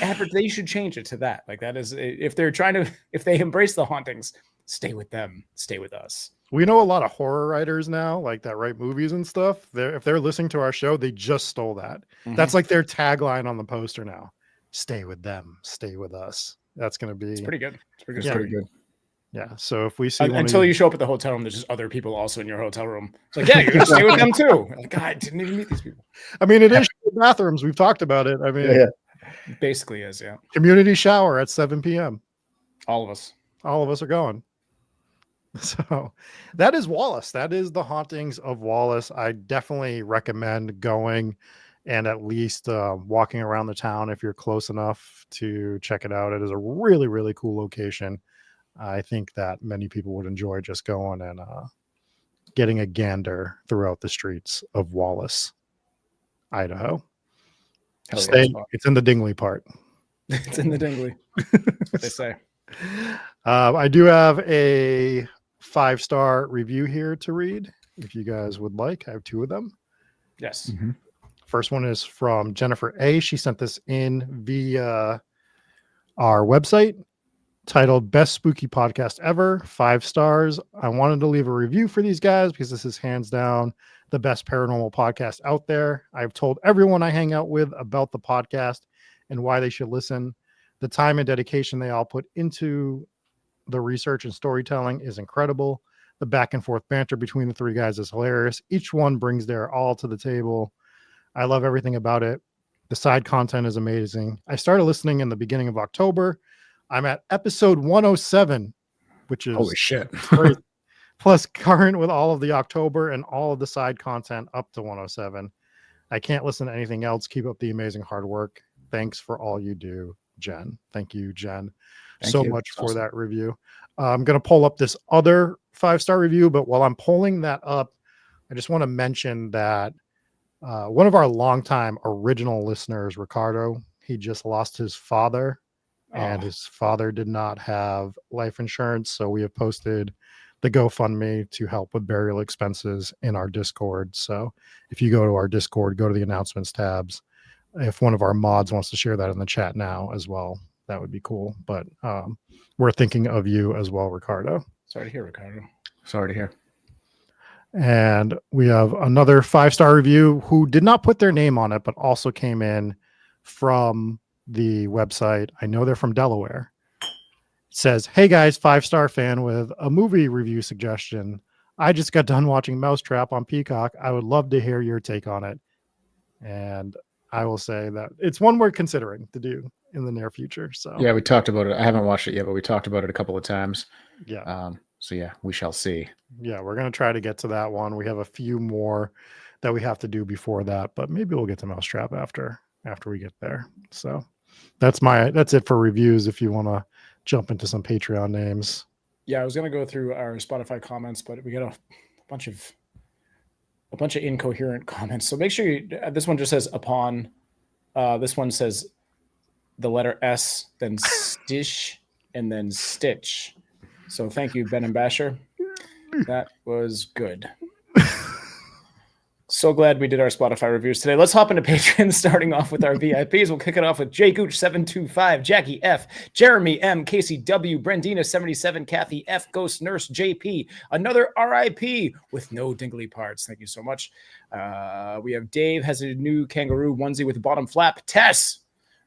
advert. They should change it to that. Like, that is, if they embrace the hauntings, stay with them, stay with us. We know a lot of horror writers now, like that write movies and stuff. If they're listening to our show, they just stole that. Mm-hmm. That's like their tagline on the poster now. Stay with them, stay with us. That's going to be... It's pretty good. It's pretty good. Yeah. It's pretty good. Yeah. So if we see... Until you show up at the hotel room, there's just other people also in your hotel room. It's like, yeah, you're going to stay with them too. Like, God, I didn't even meet these people. I mean, it is bathrooms. We've talked about it. I mean... Yeah. It basically is, yeah. Community shower at 7 p.m. All of us are going. So that is Wallace. That is the Hauntings of Wallace. I definitely recommend going and at least walking around the town if you're close enough to check it out. It is a really, really cool location. I think that many people would enjoy just going and getting a gander throughout the streets of Wallace, Idaho. It's in the Dingley part. It's in the Dingley. That's what they say. I do have a 5-star review here to read if you guys would like. I have 2 of them. Yes. Mm-hmm. First one is from Jennifer A. She sent this in via our website titled Best Spooky Podcast Ever, 5 stars. I wanted to leave a review for these guys because this is hands down the best paranormal podcast out there. I've told everyone I hang out with about the podcast and why they should listen. The time and dedication they all put into the research and storytelling is incredible. The back and forth banter between the 3 guys is hilarious. Each one brings their all to the table. I love everything about it. The side content is amazing. I started listening in the beginning of October. I'm at episode 107, which is holy shit. Crazy. Plus current with all of the October and all of the side content up to 107. I can't listen to anything else. Keep up the amazing hard work. Thanks for all you do, Jen. Thank you, Jen. Thank you much for that review. I'm going to pull up this other 5-star review, but while I'm pulling that up, I just want to mention that one of our longtime original listeners, Ricardo, he just lost his father, and his father did not have life insurance. So we have posted the GoFundMe to help with burial expenses in our Discord. So if you go to our Discord, go to the announcements tabs. If one of our mods wants to share that in the chat now as well, that would be cool. But we're thinking of you as well, Ricardo. Sorry to hear, Ricardo. Sorry to hear. And we have another 5-star review who did not put their name on it, but also came in from the website. I know they're from Delaware. It says, "Hey guys, 5-star fan with a movie review suggestion. I just got done watching Mousetrap on Peacock. I would love to hear your take on it." And I will say that it's one we're considering to do in the near future. So yeah, we talked about it. I haven't watched it yet, but we talked about it a couple of times. Yeah. So yeah, we shall see. Yeah, we're going to try to get to that one. We have a few more that we have to do before that, but maybe we'll get to Mousetrap after we get there. So that's it for reviews. If you want to jump into some Patreon names. Yeah, I was going to go through our Spotify comments, but we got a bunch of incoherent comments. So make sure this one just says upon. This one says the letter S, then stish, and then stitch. So thank you, Ben and Basher. That was good. So glad we did our Spotify reviews today. Let's hop into Patreon, starting off with our VIPs. We'll kick it off with Jay Gooch 725, Jackie F, Jeremy M, Casey W, Brandina 77, Kathy F, Ghost Nurse JP, another RIP with no dingly parts. Thank you so much. We have Dave has a new kangaroo onesie with a bottom flap. Tess,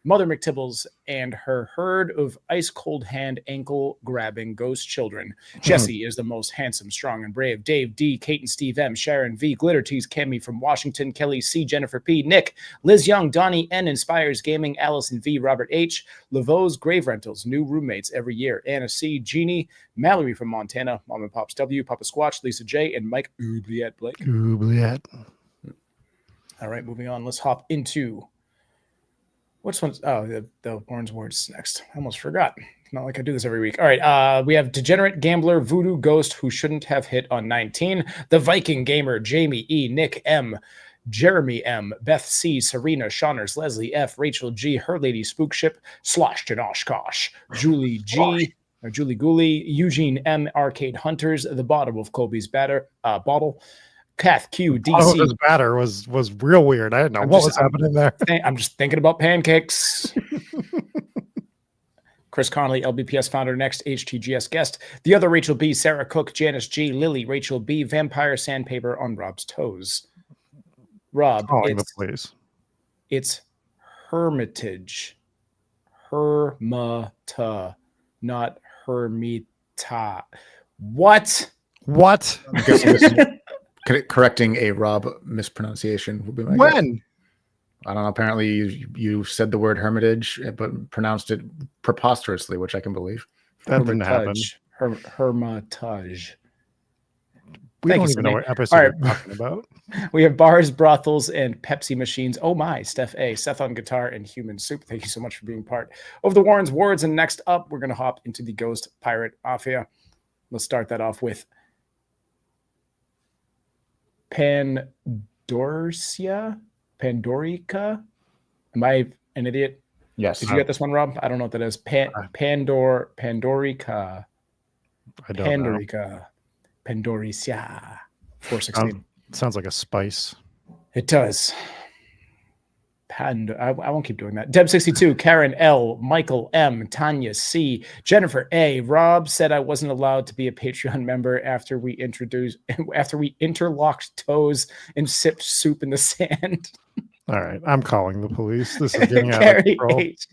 Mother McTibbles and her herd of ice-cold hand ankle-grabbing ghost children. Jesse is the most handsome, strong, and brave. Dave D, Kate and Steve M, Sharon V, Glitter Tease, Cammy from Washington, Kelly C, Jennifer P, Nick, Liz Young, Donnie N, Inspires Gaming, Allison V, Robert H, Laveau's Grave Rentals, new roommates every year, Anna C, Jeannie, Mallory from Montana, Mom and Pops W, Papa Squatch, Lisa J, and Mike Oubliette Blake. Oubliette. All right, moving on. Let's hop into... Which one's... Oh, the Warren's Words next. I almost forgot. It's not like I do this every week. All right, we have Degenerate Gambler, Voodoo Ghost, who shouldn't have hit on 19. The Viking Gamer, Jamie E, Nick M, Jeremy M, Beth C, Serena, Shawners, Leslie F, Rachel G, Her Lady Spookship, Slosh to Oshkosh, Julie G, or Julie Gooley, Eugene M, Arcade Hunters, The Bottom of Colby's Bottle, Kath Q, DC. Oh, this batter was real weird. I didn't know what was happening there. I'm just thinking about pancakes. Chris Connolly, LBPS founder, next HTGS guest. The other Rachel B, Sarah Cook, Janice G, Lily, Rachel B, Vampire Sandpaper on Rob's toes. Rob, it's Hermitage. Hermata, not Hermita. What? I'm guessing this is correcting a Rob mispronunciation. Would be my guess. I don't know. Apparently, you said the word hermitage, but pronounced it preposterously, which I can believe. That didn't happen. Hermitage. We don't even know what episode we're talking about. We have bars, brothels, and Pepsi machines. Oh my, Steph A, Seth on guitar, and Human Soup. Thank you so much for being part of the Warren's Words. And next up, we're going to hop into the Ghost Pirate Mafia. Let's start that off with Pandorica. Am I an idiot? Yes. Did you get this one, Rob? I don't know what that is. Pandorica. I don't know. Pandorica. 416. Sounds like a spice. It does. I won't keep doing that. Deb62, Karen L, Michael M, Tanya C, Jennifer A. Rob said I wasn't allowed to be a Patreon member after we interlocked toes and sipped soup in the sand. All right, I'm calling the police. This is getting out of control. H.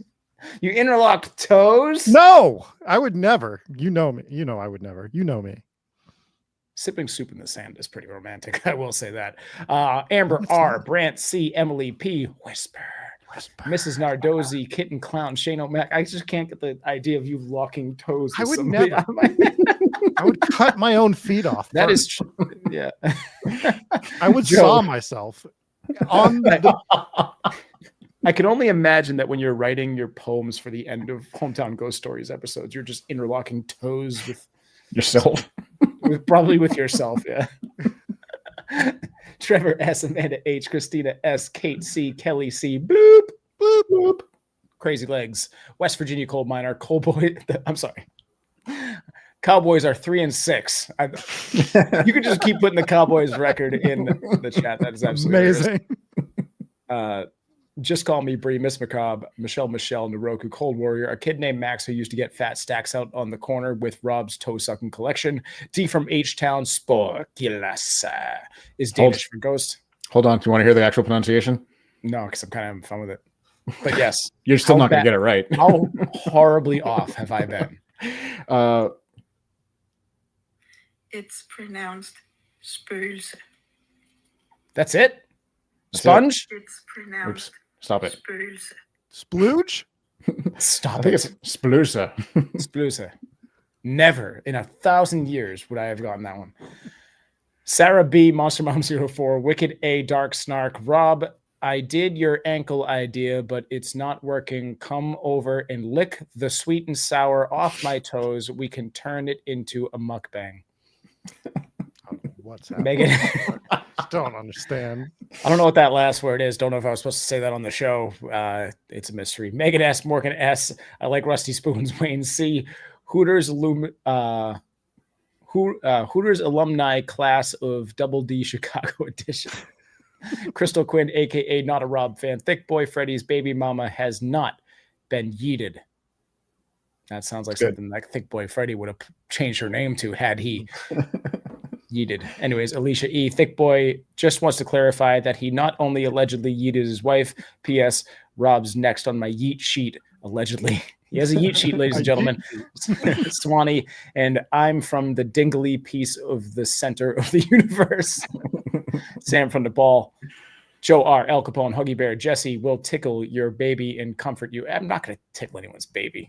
You interlocked toes? No, I would never. You know me. You know I would never. You know me. Sipping soup in the sand is pretty romantic. I will say that. Amber R, Brant C, Emily P, Whisper. Mrs. Nardozzi, Kitten Clown, Shane O'Mac. I just can't get the idea of you locking toes. I would never. I would cut my own feet off. That is true. Yeah. I would saw myself on the... I can only imagine that when you're writing your poems for the end of Hometown Ghost Stories episodes, you're just interlocking toes with yourself. Probably with yourself, yeah. Trevor S, Amanda H, Christina S, Kate C, Kelly C, bloop, bloop, bloop. Crazy Legs, West Virginia coal miner, I'm sorry. Cowboys are 3-6. You can just keep putting the Cowboys record in the chat. That is absolutely amazing. Just Call Me Bree, Miss Macabre, Michelle, Naroku, Cold Warrior, a kid named Max who used to get fat stacks out on the corner with Rob's toe-sucking collection. D from H-Town, Sporculus is Danish for Ghost. Hold on. Do you want to hear the actual pronunciation? No, because I'm kind of having fun with it. But yes. You're still not going to get it right. How horribly off have I been? It's pronounced spøgelse. That's it? Sponge? It's pronounced Oops. Stop it. spøgelse. Splooge? Stop it. It's Splusa. Splusa. Never in 1,000 years would I have gotten that one. Sarah B, Monster Mom 04, Wicked A, Dark Snark, Rob, I did your ankle idea, but it's not working. Come over and lick the sweet and sour off my toes. We can turn it into a mukbang. What's happening? Megan. Don't understand. I don't know what that last word is. Don't know if I was supposed to say that on the show. It's a mystery. Megan S, Morgan S, I like Rusty Spoons, Wayne C, Hooters alumni class of Double D Chicago edition. Crystal Quinn, aka Not a Rob fan. Thick Boy Freddy's baby mama has not been yeeted. That sounds like something like Thick Boy Freddy would have changed her name to had he yeeted. Anyways, Alicia E. Thick Boy just wants to clarify that he not only allegedly yeeted his wife. P.S. Rob's next on my yeet sheet, allegedly. He has a yeet sheet, ladies and gentlemen. Swanee, and I'm from the dingly piece of the center of the universe. Sam from Nepal. Joe R. Al Capone, Huggy Bear, Jesse will tickle your baby and comfort you. I'm not going to tickle anyone's baby.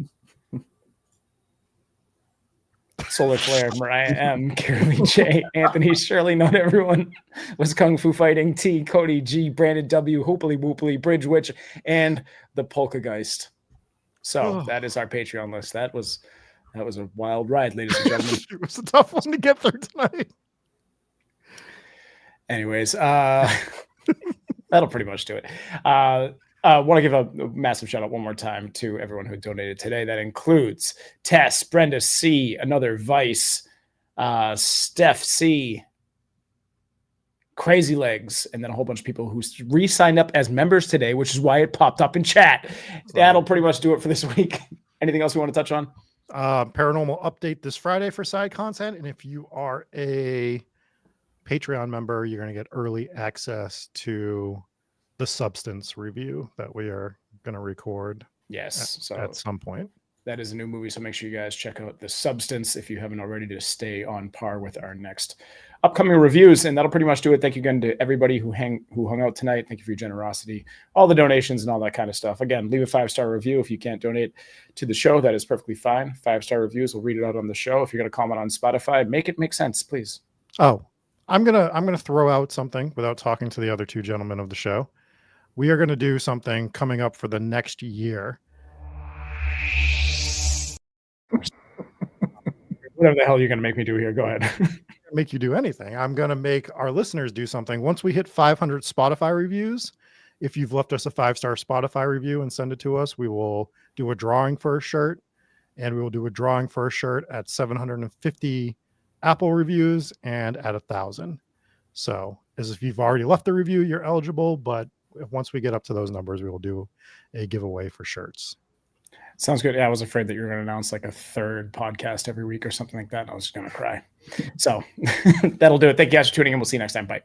Solar Flare, Mariah M, Carolee J, Anthony, Shirley, not everyone was Kung Fu Fighting, T, Cody G, Brandon W, Hoopily Woopily, Bridge Witch, and the Polkageist. So that is our Patreon list. That was a wild ride, ladies and gentlemen. It was a tough one to get through tonight. Anyways, that'll pretty much do it. Want to give a massive shout out one more time to everyone who donated today. That includes Tess, Brenda C, Another Vice, Steph C, Crazy Legs, and then a whole bunch of people who re-signed up as members today, which is why it popped up in chat. That'll pretty much do it for this week. Anything else we want to touch on? Paranormal update this Friday for side content, and if you are a Patreon member, you're going to get early access to the Substance review that we are going to record. Yes, at some point. That is a new movie, so make sure you guys check out The Substance if you haven't already, to stay on par with our next upcoming reviews. And that'll pretty much do it. Thank you again to everybody who hung out tonight. Thank you for your generosity, all the donations and all that kind of stuff. Again, leave a 5-star review. If you can't donate to the show, that is perfectly fine. 5-star reviews, we'll read it out on the show. If you're going to comment on Spotify, make it make sense, please. Oh, I'm gonna throw out something without talking to the other two gentlemen of the show. We are going to do something coming up for the next year. Whatever the hell you're going to make me do here, go ahead. Make you do anything. I'm going to make our listeners do something. Once we hit 500 Spotify reviews, if you've left us a 5-star Spotify review and send it to us, we will do a drawing for a shirt, and we will do a drawing for a shirt at 750 Apple reviews and at 1,000. So as if you've already left the review, you're eligible, but once we get up to those numbers, we will do a giveaway for shirts. Sounds good. Yeah, I was afraid that you were going to announce like a third podcast every week or something like that. And I was just going to cry. So that'll do it. Thank you guys for tuning in. We'll see you next time. Bye.